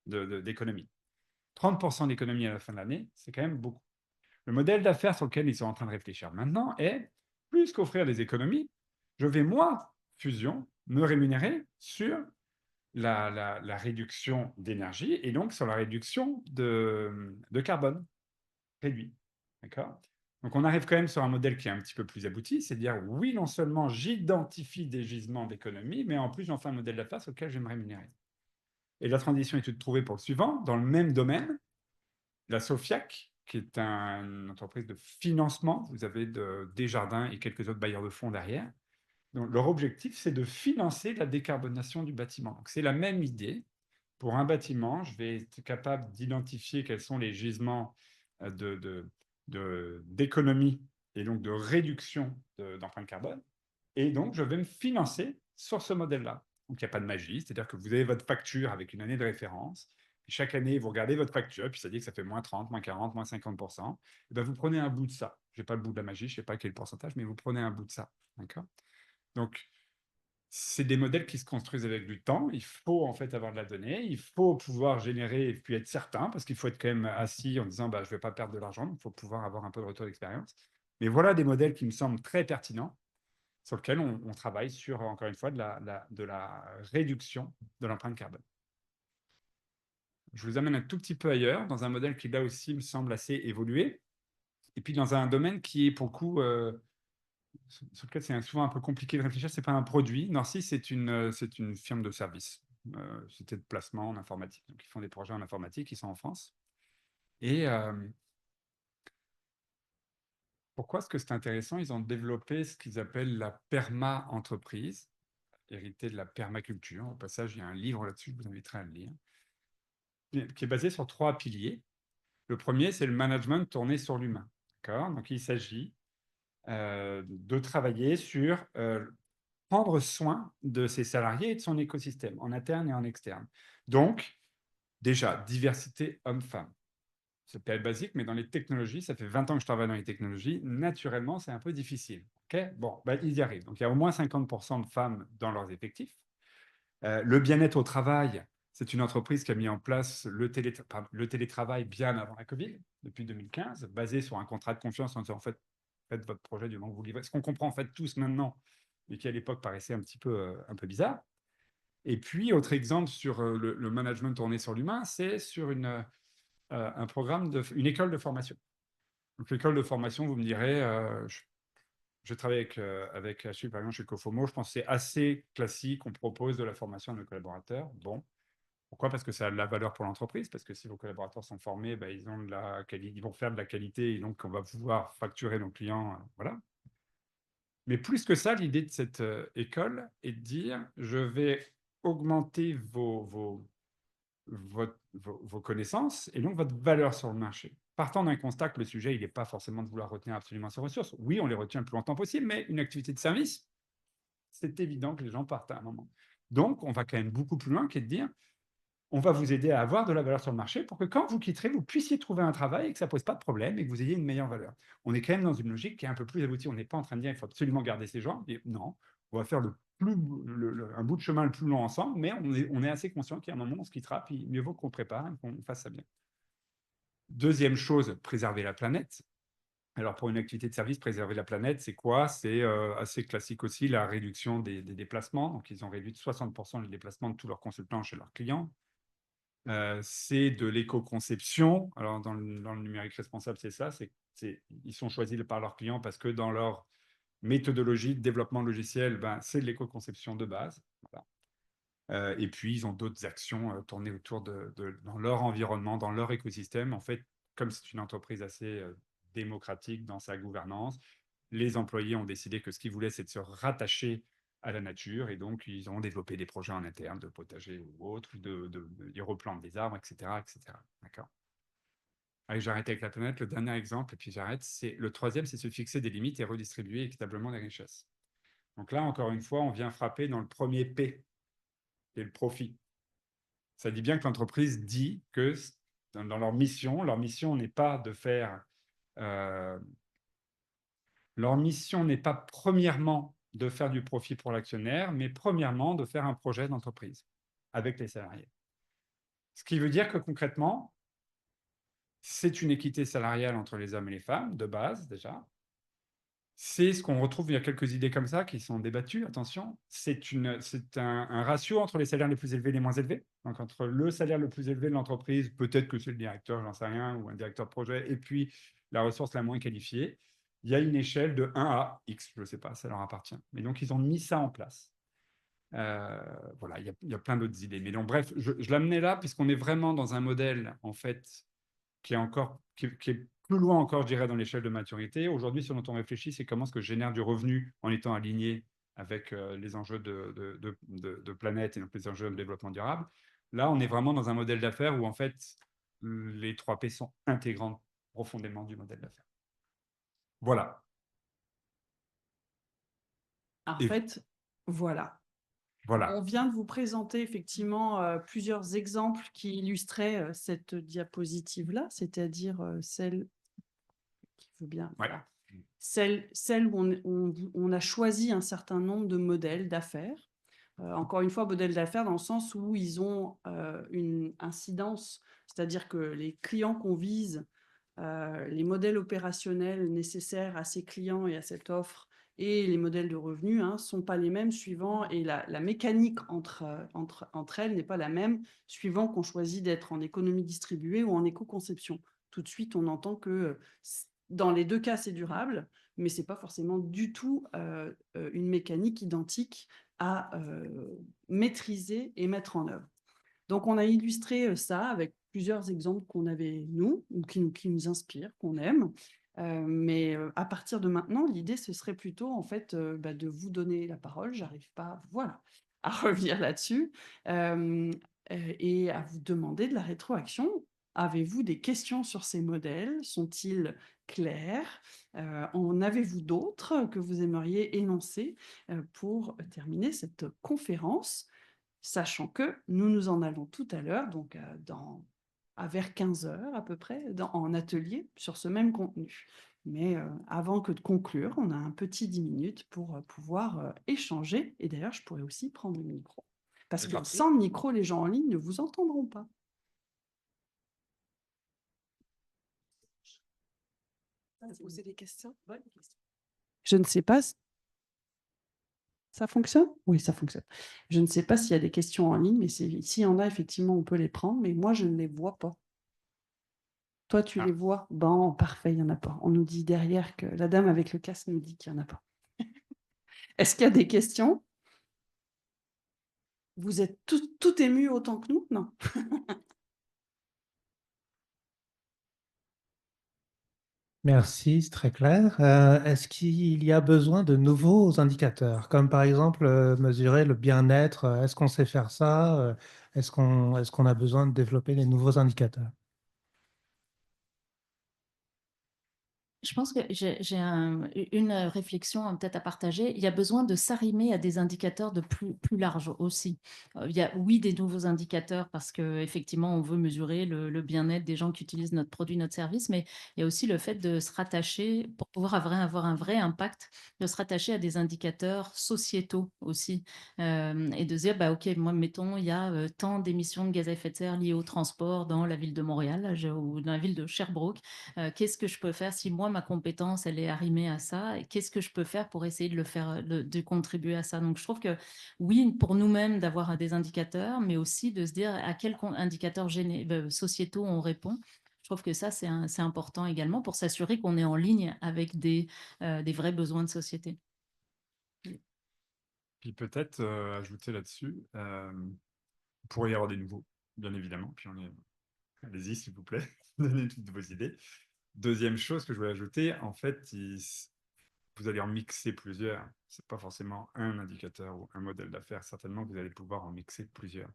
d'économie. 30% d'économie à la fin de l'année, c'est quand même beaucoup. Le modèle d'affaires sur lequel ils sont en train de réfléchir maintenant est, plus qu'offrir des économies, je vais, moi, Fusion, me rémunérer sur la réduction d'énergie et donc sur la réduction de carbone réduit. D'accord ? Donc, on arrive quand même sur un modèle qui est un petit peu plus abouti, c'est de dire, oui, non seulement j'identifie des gisements d'économie, mais en plus, j'en fais un modèle d'affaires sur lequel je vais me rémunérer. Et la transition est toute trouvée pour le suivant. Dans le même domaine, la Sofiac, qui est une entreprise de financement, vous avez Desjardins et quelques autres bailleurs de fonds derrière. Donc, leur objectif, c'est de financer la décarbonation du bâtiment. Donc, c'est la même idée. Pour un bâtiment, je vais être capable d'identifier quels sont les gisements d'économie et donc de réduction d'empreinte carbone. Et donc, je vais me financer sur ce modèle-là. Donc, il n'y a pas de magie, c'est-à-dire que vous avez votre facture avec une année de référence. Et chaque année, vous regardez votre facture, puis ça dit que ça fait moins 30, moins 40, moins 50%. Et bien, vous prenez un bout de ça. Je n'ai pas le bout de la magie, je ne sais pas quel pourcentage, mais vous prenez un bout de ça. D'accord ? Donc, c'est des modèles qui se construisent avec du temps. Il faut en fait avoir de la donnée, il faut pouvoir générer et puis être certain, parce qu'il faut être quand même assis en disant bah, je ne vais pas perdre de l'argent, donc il faut pouvoir avoir un peu de retour d'expérience. Mais voilà des modèles qui me semblent très pertinents, sur lesquels on travaille sur, encore une fois, de la réduction de l'empreinte carbone. Je vous amène un tout petit peu ailleurs, dans un modèle qui là aussi me semble assez évolué, et puis dans un domaine qui est pour le coup sur lequel c'est souvent un peu compliqué de réfléchir. Ce n'est pas un produit. Norcy, c'est une firme de service. C'était de placement en informatique. Donc, ils font des projets en informatique, ils sont en France. Et pourquoi est-ce que c'est intéressant? Ils ont développé ce qu'ils appellent la perma-entreprise, hérité de la permaculture. Au passage, il y a un livre là-dessus, je vous inviterai à le lire, qui est basé sur 3 piliers. Le premier, c'est le management tourné sur l'humain. Donc, il s'agit de travailler sur prendre soin de ses salariés et de son écosystème, en interne et en externe. Donc, déjà, diversité homme-femme. C'est peut-être basique, mais dans les technologies, ça fait 20 ans que je travaille dans les technologies, naturellement, c'est un peu difficile. Bon, ils y arrivent. Donc, il y a au moins 50% de femmes dans leurs effectifs. Le bien-être au travail, c'est une entreprise qui a mis en place le télétravail bien avant la Covid, depuis 2015, basé sur un contrat de confiance en disant, en fait, faites votre projet du moment que vous livrez. Ce qu'on comprend en fait tous maintenant, mais qui à l'époque paraissait un peu bizarre. Et puis, autre exemple sur le management tourné sur l'humain, c'est sur un programme, une école de formation. Donc, l'école de formation, vous me direz, je travaille avec HU, par exemple, chez Cofomo. Je pense que c'est assez classique. On propose de la formation à nos collaborateurs. Bon. Pourquoi? Parce que ça a de la valeur pour l'entreprise. Parce que si vos collaborateurs sont formés, ben, ils vont faire de la qualité et donc on va pouvoir facturer nos clients. Voilà. Mais plus que ça, l'idée de cette école est de dire je vais augmenter vos connaissances et donc votre valeur sur le marché. Partant d'un constat que le sujet, il n'est pas forcément de vouloir retenir absolument ces ressources. Oui, on les retient le plus longtemps possible, mais une activité de service, c'est évident que les gens partent à un moment. Donc, on va quand même beaucoup plus loin, qui est de dire on va vous aider à avoir de la valeur sur le marché pour que quand vous quitterez, vous puissiez trouver un travail et que ça ne pose pas de problème et que vous ayez une meilleure valeur. On est quand même dans une logique qui est un peu plus aboutie. On n'est pas en train de dire il faut absolument garder ces gens. Et non, on va faire un bout de chemin le plus long ensemble, mais on est assez conscient qu'il y a un moment où on se quittera, puis mieux vaut qu'on prépare et qu'on fasse ça bien. Deuxième chose, préserver la planète. Alors, pour une activité de service, préserver la planète, c'est quoi? C'est assez classique aussi, la réduction des déplacements. Donc, ils ont réduit de 60% les déplacements de tous leurs consultants chez leurs clients. C'est de l'éco-conception. Alors, dans le numérique responsable, c'est ça. Ils sont choisis par leurs clients parce que dans leur méthodologie de développement logiciel, c'est de l'éco-conception de base. Voilà. Et puis, ils ont d'autres actions tournées autour dans leur environnement, dans leur écosystème. En fait, comme c'est une entreprise assez démocratique dans sa gouvernance, les employés ont décidé que ce qu'ils voulaient, c'est de se rattacher à la nature, et donc ils ont développé des projets en interne de potager ou autres, ils replantent des arbres, etc. etc. D'accord. Allez, j'arrête avec la planète. Le dernier exemple, et puis j'arrête, le troisième, c'est se fixer des limites et redistribuer équitablement les richesses. Donc là, encore une fois, on vient frapper dans le premier P, qui est le profit. Ça dit bien que l'entreprise dit que dans leur mission n'est pas de faire... leur mission n'est pas premièrement de faire du profit pour l'actionnaire, mais premièrement de faire un projet d'entreprise avec les salariés. Ce qui veut dire que concrètement, c'est une équité salariale entre les hommes et les femmes, de base déjà. C'est ce qu'on retrouve, il y a quelques idées comme ça qui sont débattues, attention. C'est un ratio entre les salaires les plus élevés et les moins élevés. Donc, entre le salaire le plus élevé de l'entreprise, peut-être que c'est le directeur, j'en sais rien, ou un directeur de projet, et puis la ressource la moins qualifiée, il y a une échelle de 1 à X, je ne sais pas, ça leur appartient. Mais donc, ils ont mis ça en place. Voilà, il y a plein d'autres idées. Mais donc, bref, je l'amenais là, puisqu'on est vraiment dans un modèle, en fait, qui est plus loin encore, je dirais, dans l'échelle de maturité. Aujourd'hui, ce dont on réfléchit, c'est comment est-ce que je génère du revenu en étant aligné avec les enjeux de planète et donc les enjeux de développement durable. Là, on est vraiment dans un modèle d'affaires où, en fait, les 3 P sont intégrantes profondément du modèle d'affaires. Voilà. En Et fait, voilà. voilà. On vient de vous présenter effectivement plusieurs exemples qui illustraient cette diapositive-là, c'est-à-dire celle qui veut bien, Ouais. voilà. Celle où on a choisi un certain nombre de modèles d'affaires. Encore une fois, modèles d'affaires dans le sens où ils ont une incidence, c'est-à-dire que les clients qu'on vise, les modèles opérationnels nécessaires à ces clients et à cette offre et les modèles de revenus ne sont pas les mêmes suivant, et la mécanique entre elles n'est pas la même suivant qu'on choisit d'être en économie distribuée ou en éco-conception. Tout de suite, on entend que dans les deux cas, c'est durable, mais ce n'est pas forcément du tout une mécanique identique à maîtriser et mettre en œuvre. Donc, on a illustré ça avec plusieurs exemples qu'on avait, nous, ou qui nous inspirent, qu'on aime. Mais à partir de maintenant, l'idée, ce serait plutôt, en fait, de vous donner la parole. J'arrive pas, voilà, à revenir là-dessus. Et à vous demander de la rétroaction. Avez-vous des questions sur ces modèles? Sont-ils clairs? En avez-vous d'autres que vous aimeriez énoncer pour terminer cette conférence? Sachant que nous en allons tout à l'heure, donc vers 15 heures à peu près, en atelier sur ce même contenu. Mais avant que de conclure, on a un petit 10 minutes pour pouvoir échanger. Et d'ailleurs, je pourrais aussi prendre le micro. Parce C'est que parti. sans le micro, les gens en ligne ne vous entendront pas. Poser des questions. Je ne sais pas. Ça fonctionne? Oui, ça fonctionne. Je ne sais pas s'il y a des questions en ligne, mais s'il y en a, effectivement, on peut les prendre. Mais moi, je ne les vois pas. Toi, tu Ah. les vois? Bon, parfait, il n'y en a pas. On nous dit derrière que la dame avec le casque nous dit qu'il n'y en a pas. Est-ce qu'il y a des questions? Vous êtes tout ému autant que nous? Non. Merci, c'est très clair. Est-ce qu'il y a besoin de nouveaux indicateurs, comme par exemple mesurer le bien-être? Est-ce qu'on sait faire ça? Est-ce qu'on a besoin de développer des nouveaux indicateurs? Je pense que j'ai une réflexion peut-être à partager. Il y a besoin de s'arrimer à des indicateurs de plus larges aussi. Il y a, oui, des nouveaux indicateurs parce qu'effectivement, on veut mesurer le bien-être des gens qui utilisent notre produit, notre service, mais il y a aussi le fait de se rattacher, pour pouvoir avoir un vrai impact, de se rattacher à des indicateurs sociétaux aussi. Et de se dire, bah, OK, moi, mettons, il y a tant d'émissions de gaz à effet de serre liées au transport dans la ville de Montréal ou dans la ville de Sherbrooke. Qu'est-ce que je peux faire si moi, ma compétence, elle est arrimée à ça? Et qu'est-ce que je peux faire pour essayer de le faire, de contribuer à ça? Donc, je trouve que oui, pour nous-mêmes, d'avoir des indicateurs, mais aussi de se dire à quels indicateurs sociétaux on répond. Je trouve que ça, c'est important également pour s'assurer qu'on est en ligne avec des vrais besoins de société. Puis peut-être ajouter là-dessus, il pourrait y avoir des nouveaux, bien évidemment. Puis allez-y, s'il vous plaît, donnez toutes vos idées. Deuxième chose que je voulais ajouter, en fait, vous allez en mixer plusieurs. C'est pas forcément un indicateur ou un modèle d'affaires. Certainement, vous allez pouvoir en mixer plusieurs.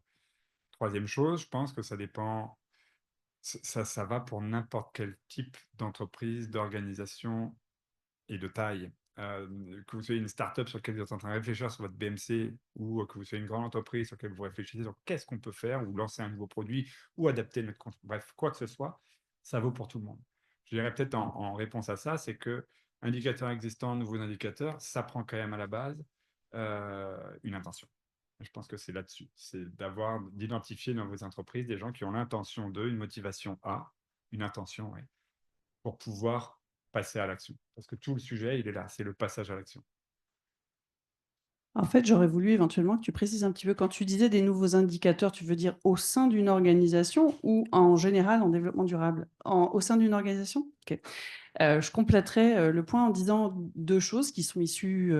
Troisième chose, je pense que ça dépend. Ça va pour n'importe quel type d'entreprise, d'organisation et de taille. Que vous soyez une start-up sur laquelle vous êtes en train de réfléchir sur votre BMC ou que vous soyez une grande entreprise sur laquelle vous réfléchissez sur qu'est-ce qu'on peut faire ou lancer un nouveau produit ou adapter notre compte. Bref, quoi que ce soit, ça vaut pour tout le monde. Je dirais peut-être en réponse à ça, c'est que indicateurs existants, nouveaux indicateurs, ça prend quand même à la base une intention. Je pense que c'est là-dessus. C'est d'identifier dans vos entreprises des gens qui ont l'intention une motivation une intention, ouais, pour pouvoir passer à l'action. Parce que tout le sujet, il est là, c'est le passage à l'action. En fait, j'aurais voulu éventuellement que tu précises un petit peu, quand tu disais des nouveaux indicateurs, tu veux dire au sein d'une organisation ou en général en développement durable? Au sein d'une organisation? OK. Je compléterai, le point en disant 2 choses qui sont issues,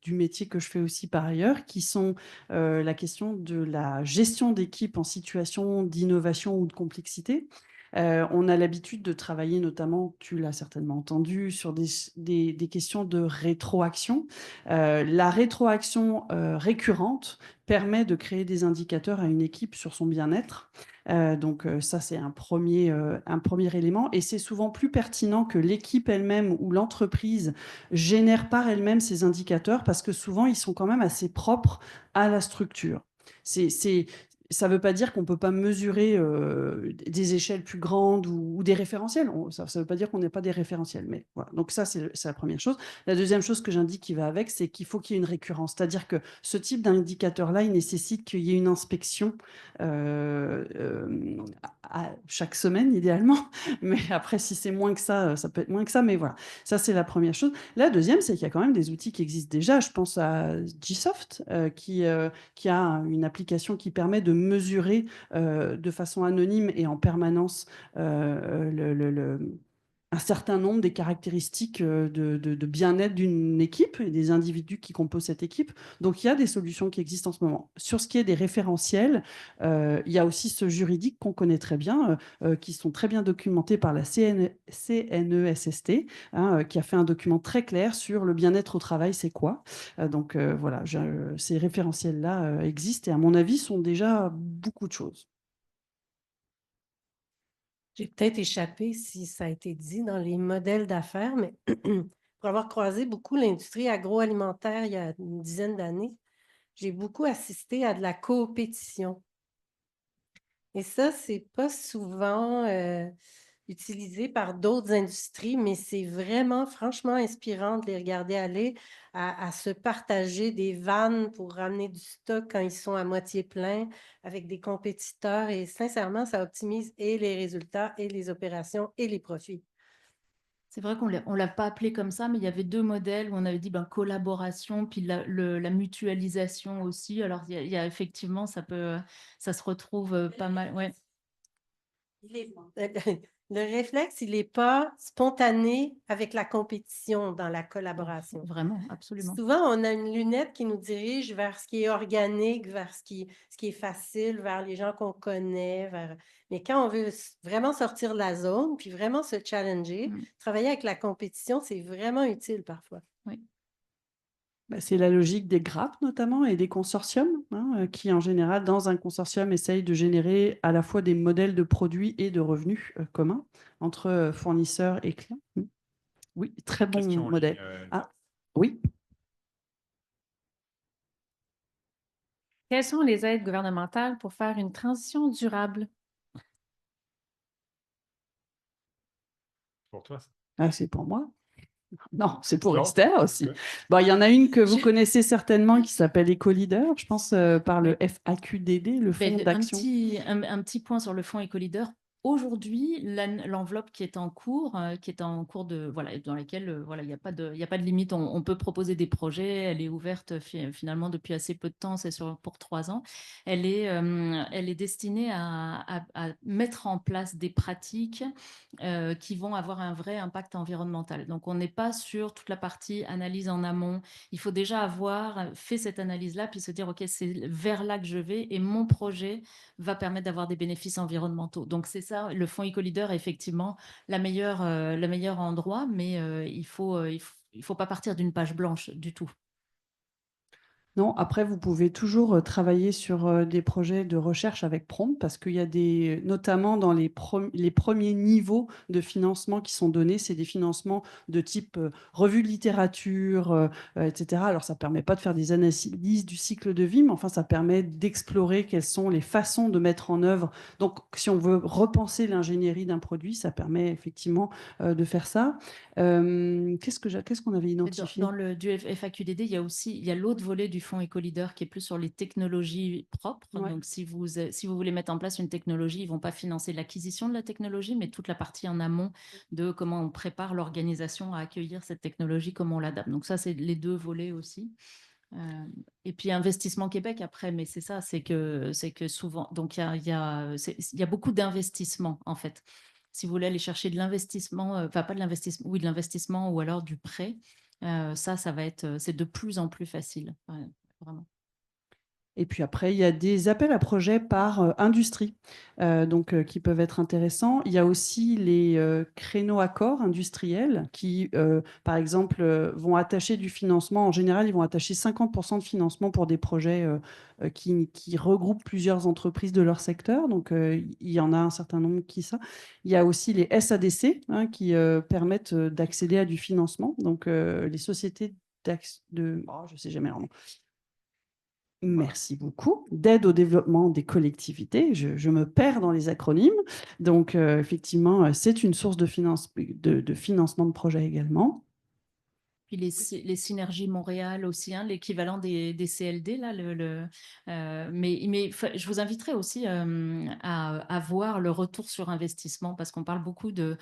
du métier que je fais aussi par ailleurs, qui sont, la question de la gestion d'équipe en situation d'innovation ou de complexité. On a l'habitude de travailler notamment, tu l'as certainement entendu, sur des questions de rétroaction. La rétroaction, récurrente permet de créer des indicateurs à une équipe sur son bien-être. Donc ça, c'est un premier élément et c'est souvent plus pertinent que l'équipe elle-même ou l'entreprise génère par elle-même ces indicateurs parce que souvent, ils sont quand même assez propres à la structure. Ça ne veut pas dire qu'on ne peut pas mesurer des échelles plus grandes ou des référentiels. Ça ne veut pas dire qu'on n'ait pas des référentiels. Mais voilà. Donc ça, c'est la première chose. La deuxième chose que j'indique qui va avec, c'est qu'il faut qu'il y ait une récurrence. C'est-à-dire que ce type d'indicateur-là, il nécessite qu'il y ait une inspection chaque semaine, idéalement. Mais après, si c'est moins que ça peut être moins que ça. Mais voilà, ça, c'est la première chose. La deuxième, c'est qu'il y a quand même des outils qui existent déjà. Je pense à Gsoft, qui a une application qui permet de mesurer de façon anonyme et en permanence un certain nombre des caractéristiques de bien-être d'une équipe et des individus qui composent cette équipe. Donc, il y a des solutions qui existent en ce moment. Sur ce qui est des référentiels, il y a aussi ce juridique qu'on connaît très bien, qui sont très bien documentés par la CNESST, hein, qui a fait un document très clair sur le bien-être au travail, c'est quoi. Donc, voilà, ces référentiels-là existent et à mon avis sont déjà beaucoup de choses. J'ai peut-être échappé si ça a été dit dans les modèles d'affaires, mais pour avoir croisé beaucoup l'industrie agroalimentaire il y a une dizaine d'années, j'ai beaucoup assisté à de la coopétition. Et ça, c'est pas souvent utilisé par d'autres industries, mais c'est vraiment franchement inspirant de les regarder aller à se partager des vannes pour ramener du stock quand ils sont à moitié pleins avec des compétiteurs. Et sincèrement, ça optimise et les résultats et les opérations et les profits. C'est vrai qu'on ne l'a pas appelé comme ça, mais il y avait 2 modèles où on avait dit collaboration, puis la mutualisation aussi. Alors, il y a effectivement, ça se retrouve pas mal. Ouais. Le réflexe, il n'est pas spontané avec la compétition dans la collaboration. Vraiment, absolument. Souvent, on a une lunette qui nous dirige vers ce qui est organique, vers ce qui est facile, vers les gens qu'on connaît. Mais quand on veut vraiment sortir de la zone, puis vraiment se challenger, travailler avec la compétition, c'est vraiment utile parfois. Oui. C'est la logique des grappes notamment et des consortiums, hein, qui en général, dans un consortium, essayent de générer à la fois des modèles de produits et de revenus communs entre fournisseurs et clients. Oui, très bon Question en modèle. ligne, Ah, oui. Quelles sont les aides gouvernementales pour faire une transition durable? Pour toi, ça. Ah, c'est pour moi. Non, c'est pour Non, Esther aussi. ouais. Bon, il y en a une que vous connaissez certainement qui s'appelle Éco-Leader, je pense par le FAQDD, le Fonds d'action. Un petit point sur le fonds Éco-Leader. Aujourd'hui, l'enveloppe qui est en cours de voilà, dans laquelle voilà, il n'y a pas de limite. On peut proposer des projets. Elle est ouverte finalement depuis assez peu de temps. C'est pour 3 ans. Elle est destinée à mettre en place des pratiques qui vont avoir un vrai impact environnemental. Donc, on n'est pas sur toute la partie analyse en amont. Il faut déjà avoir fait cette analyse-là, puis se dire, OK, c'est vers là que je vais et mon projet va permettre d'avoir des bénéfices environnementaux. Donc, c'est ça, le fonds Éco-Leader est effectivement le meilleur endroit, mais il faut pas partir d'une page blanche du tout. Non, après, vous pouvez toujours travailler sur des projets de recherche avec Prompt parce qu'il y a notamment dans les premiers niveaux de financement qui sont donnés, c'est des financements de type revue de littérature, etc. Alors, ça ne permet pas de faire des analyses du cycle de vie, mais enfin, ça permet d'explorer quelles sont les façons de mettre en œuvre. Donc, si on veut repenser l'ingénierie d'un produit, ça permet effectivement de faire ça. Qu'est-ce qu'on avait identifié? Dans le du FAQDD, il y a l'autre volet du fonds éco-leader qui est plus sur les technologies propres. Ouais. Donc, si vous voulez mettre en place une technologie, ils ne vont pas financer l'acquisition de la technologie, mais toute la partie en amont de comment on prépare l'organisation à accueillir cette technologie, comment on l'adapte. Donc ça, c'est les deux volets aussi. Et puis Investissement Québec après, mais c'est ça, c'est que souvent, donc il y a beaucoup d'investissements en fait. Si vous voulez aller chercher de l'investissement, enfin pas de l'investissement, oui de l'investissement ou alors du prêt, ça va être, c'est de plus en plus facile, ouais, vraiment. Et puis après, il y a des appels à projets par industrie, qui peuvent être intéressants. Il y a aussi les créneaux accords industriels qui, par exemple, vont attacher du financement. En général, ils vont attacher 50% de financement pour des projets qui regroupent plusieurs entreprises de leur secteur. Donc, il y en a un certain nombre qui ça. Il y a aussi les SADC qui permettent d'accéder à du financement. Donc, les sociétés je sais jamais leur nom. Merci beaucoup. D'aide au développement des collectivités. Je me perds dans les acronymes. Donc, effectivement, c'est une source de financement de projet également. Puis les synergies Montréal aussi, hein, l'équivalent des CLD, là, mais je vous inviterai aussi à voir le retour sur investissement, parce qu'on parle beaucoup de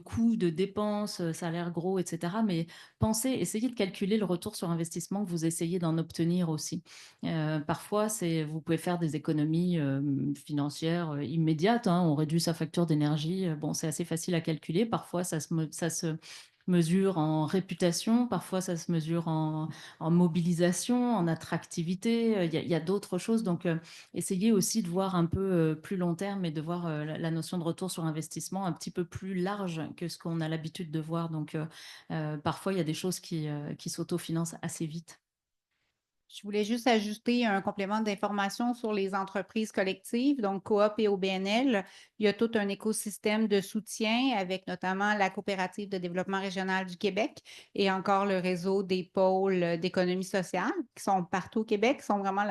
coûts, de dépenses, ça a l'air gros, etc. Mais essayez de calculer le retour sur investissement que vous essayez d'en obtenir aussi. Parfois, vous pouvez faire des économies financières immédiates, hein, on réduit sa facture d'énergie, bon, c'est assez facile à calculer. Parfois, ça se mesure en réputation, parfois ça se mesure en mobilisation, en attractivité, il y a d'autres choses. Donc, essayez aussi de voir un peu plus long terme et de voir la notion de retour sur investissement un petit peu plus large que ce qu'on a l'habitude de voir. Donc, parfois, il y a des choses qui s'autofinancent assez vite. Je voulais juste ajouter un complément d'information sur les entreprises collectives, donc Coop et OBNL. Il y a tout un écosystème de soutien avec notamment la coopérative de développement régional du Québec et encore le réseau des pôles d'économie sociale qui sont partout au Québec, qui sont vraiment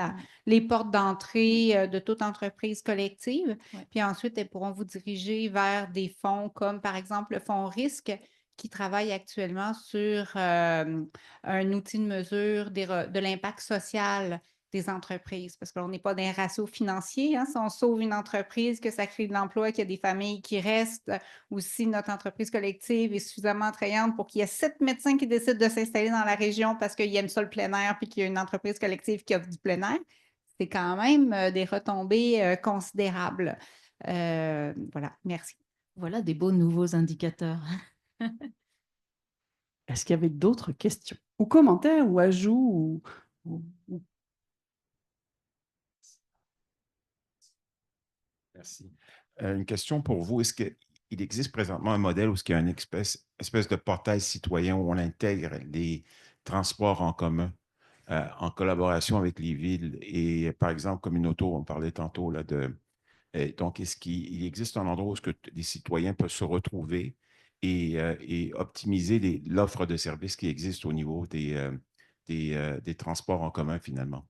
les portes d'entrée de toute entreprise collective. Ouais. Puis ensuite, elles pourront vous diriger vers des fonds comme par exemple le fonds risque qui travaille actuellement sur un outil de mesure de l'impact social des entreprises, parce qu'on n'est pas dans un ratio financier. Hein, si on sauve une entreprise, que ça crée de l'emploi, qu'il y a des familles qui restent, ou si notre entreprise collective est suffisamment attrayante pour qu'il y ait 7 médecins qui décident de s'installer dans la région parce qu'ils aiment ça le plein air, puis qu'il y a une entreprise collective qui offre du plein air, c'est quand même des retombées considérables. Voilà, merci. Voilà des beaux nouveaux indicateurs. Est-ce qu'il y avait d'autres questions ou commentaires ou ajouts Merci. Une question pour vous. Est-ce qu'il existe présentement un modèle où il y a une espèce de portail citoyen où on intègre les transports en commun en collaboration avec les villes et, par exemple, Communauto, on parlait tantôt là, donc, est-ce qu'il existe un endroit où les citoyens peuvent se retrouver et optimiser l'offre de services qui existe au niveau des transports en commun, finalement?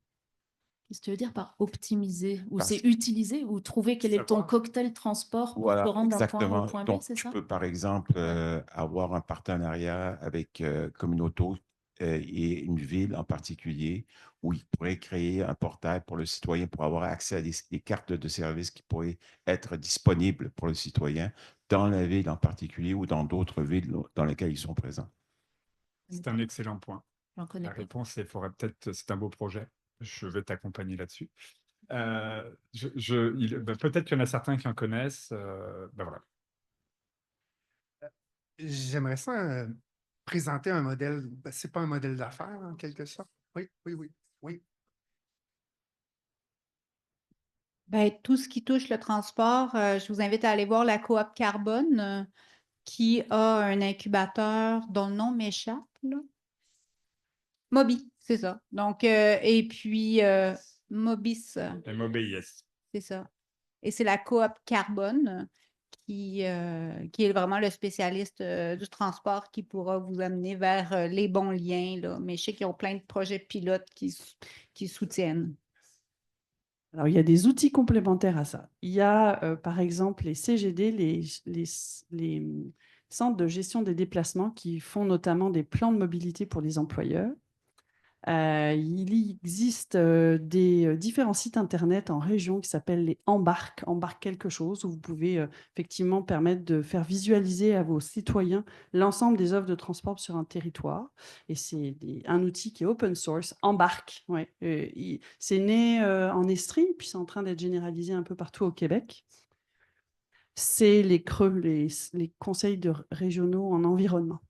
Qu'est-ce que tu veux dire par optimiser? Ou c'est que- utiliser ou trouver quel est ton Savoir. cocktail transport pour te Voilà, rendre d'un point A au exactement. point B, Donc, c'est tu ça? peux, par exemple, avoir un partenariat avec Communauto et une ville en particulier où il pourrait créer un portail pour le citoyen pour avoir accès à des cartes de services qui pourraient être disponibles pour le citoyen dans la ville en particulier ou dans d'autres villes dans lesquelles ils sont présents. C'est un excellent point. J'en connais La pas. réponse, c'est un beau projet. Je vais t'accompagner là-dessus. Peut-être qu'il y en a certains qui en connaissent. Voilà. J'aimerais ça présenter un modèle. C'est pas un modèle d'affaires, en quelque sorte. Oui. Ben, tout ce qui touche le transport, je vous invite à aller voir la Coop Carbone qui a un incubateur dont le nom m'échappe. Mobi, c'est ça. Donc, et puis Mobis, MOBIS. c'est ça. Et c'est la Coop Carbone qui est vraiment le spécialiste du transport qui pourra vous amener vers les bons liens. Là. Mais je sais qu'ils ont plein de projets pilotes qui soutiennent. Alors, il y a des outils complémentaires à ça. Il y a, par exemple, les CGD, les centres de gestion des déplacements qui font notamment des plans de mobilité pour les employeurs. Il existe des différents sites internet en région qui s'appellent les Embarques quelque chose, où vous pouvez effectivement permettre de faire visualiser à vos citoyens l'ensemble des offres de transport sur un territoire. Et c'est un outil qui est open source, Embarque. Ouais. C'est né en Estrie, puis c'est en train d'être généralisé un peu partout au Québec. C'est les conseils régionaux en environnement.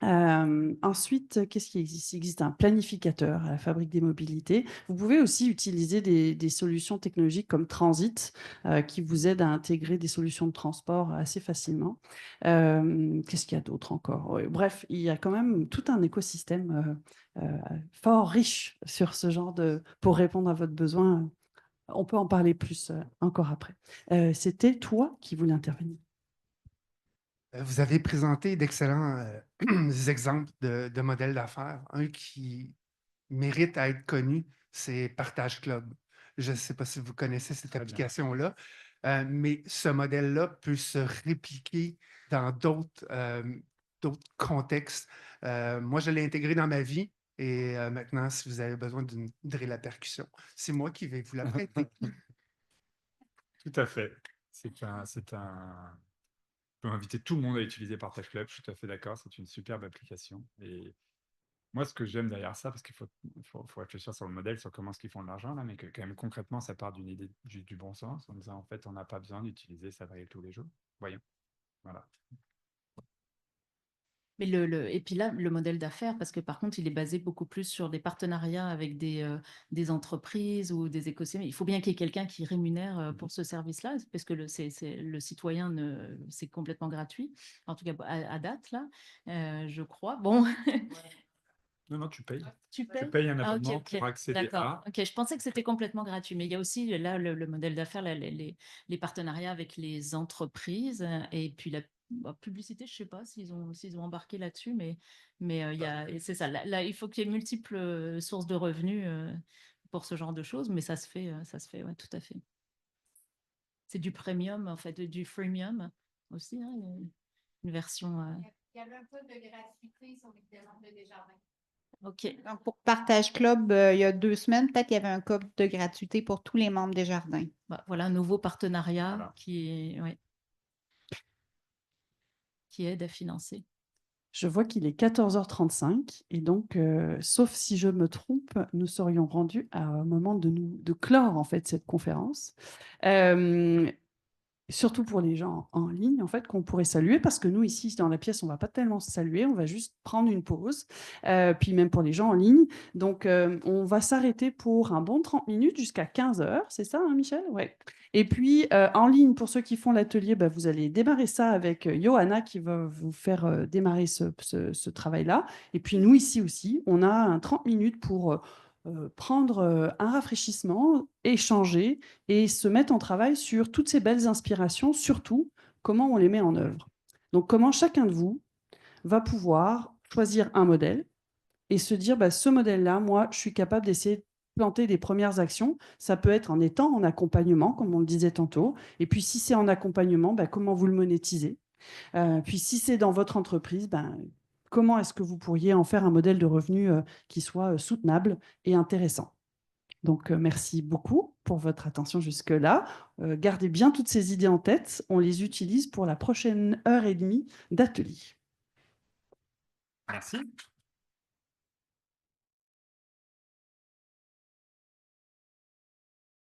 Ensuite, qu'est-ce qui existe? Il existe un planificateur à la Fabrique des mobilités. Vous pouvez aussi utiliser des solutions technologiques comme Transit qui vous aident à intégrer des solutions de transport assez facilement. Qu'est-ce qu'il y a d'autre encore? Ouais, bref, il y a quand même tout un écosystème fort riche sur ce genre pour répondre à votre besoin. On peut en parler plus encore après. C'était toi qui voulais intervenir. Vous avez présenté d'excellents exemples de modèles d'affaires. Un qui mérite à être connu, c'est Partage Club. Je ne sais pas si vous connaissez cette application-là, mais ce modèle-là peut se répliquer dans d'autres contextes. Moi, je l'ai intégré dans ma vie et maintenant, si vous avez besoin d'une drill à percussion, c'est moi qui vais vous la prêter. Tout à fait. Je peux inviter tout le monde à utiliser Partage Club, je suis tout à fait d'accord, c'est une superbe application. Et moi, ce que j'aime derrière ça, parce qu'il faut réfléchir sur le modèle, sur comment est-ce qu'ils font de l'argent, là, mais que quand même concrètement, ça part d'une idée du bon sens, en disant en fait, on n'a pas besoin d'utiliser sa drill tous les jours. Voyons. Voilà. Mais et puis là, le modèle d'affaires, parce que par contre, il est basé beaucoup plus sur des partenariats avec des entreprises ou des écosystèmes. Il faut bien qu'il y ait quelqu'un qui rémunère pour ce service-là, parce que le citoyen, c'est complètement gratuit, en tout cas à date, là, je crois. Bon. Non, tu payes. Tu payes un abonnement ok. pour accéder à... Ok, je pensais que c'était complètement gratuit, mais il y a aussi là le modèle d'affaires, les partenariats avec les entreprises et puis la publicité, je ne sais pas s'ils ont embarqué là-dessus, mais c'est ça. Là, il faut qu'il y ait multiples sources de revenus pour ce genre de choses, mais ça se fait, ouais, tout à fait. C'est du premium, en fait, du freemium aussi, hein, une version... Il y avait un peu de gratuité sur les demandes de Desjardins. OK. Donc, pour Partage Club, il y a 2 semaines, peut-être qu'il y avait un code de gratuité pour tous les membres des jardins. Voilà un nouveau partenariat qui aide à financer. Je vois qu'il est 14h35 et donc, sauf si je me trompe, nous serions rendus à un moment de clore en fait cette conférence. Surtout pour les gens en ligne, en fait, qu'on pourrait saluer, parce que nous, ici, dans la pièce, on ne va pas tellement se saluer, on va juste prendre une pause, puis même pour les gens en ligne. Donc, on va s'arrêter pour un bon 30 minutes jusqu'à 15h, c'est ça, hein, Michel? Ouais. Et puis, en ligne, pour ceux qui font l'atelier, vous allez démarrer ça avec Johanna qui va vous faire démarrer ce travail-là. Et puis, nous, ici aussi, on a un 30 minutes pour... prendre un rafraîchissement, échanger et se mettre en travail sur toutes ces belles inspirations, surtout comment on les met en œuvre. Donc, comment chacun de vous va pouvoir choisir un modèle et se dire, ce modèle-là, moi, je suis capable d'essayer de planter des premières actions. Ça peut être en étant en accompagnement, comme on le disait tantôt. Et puis, si c'est en accompagnement, comment vous le monétisez. Puis, si c'est dans votre entreprise, comment est-ce que vous pourriez en faire un modèle de revenu qui soit soutenable et intéressant. Donc, merci beaucoup pour votre attention jusque-là. Gardez bien toutes ces idées en tête. On les utilise pour la prochaine heure et demie d'atelier. Merci.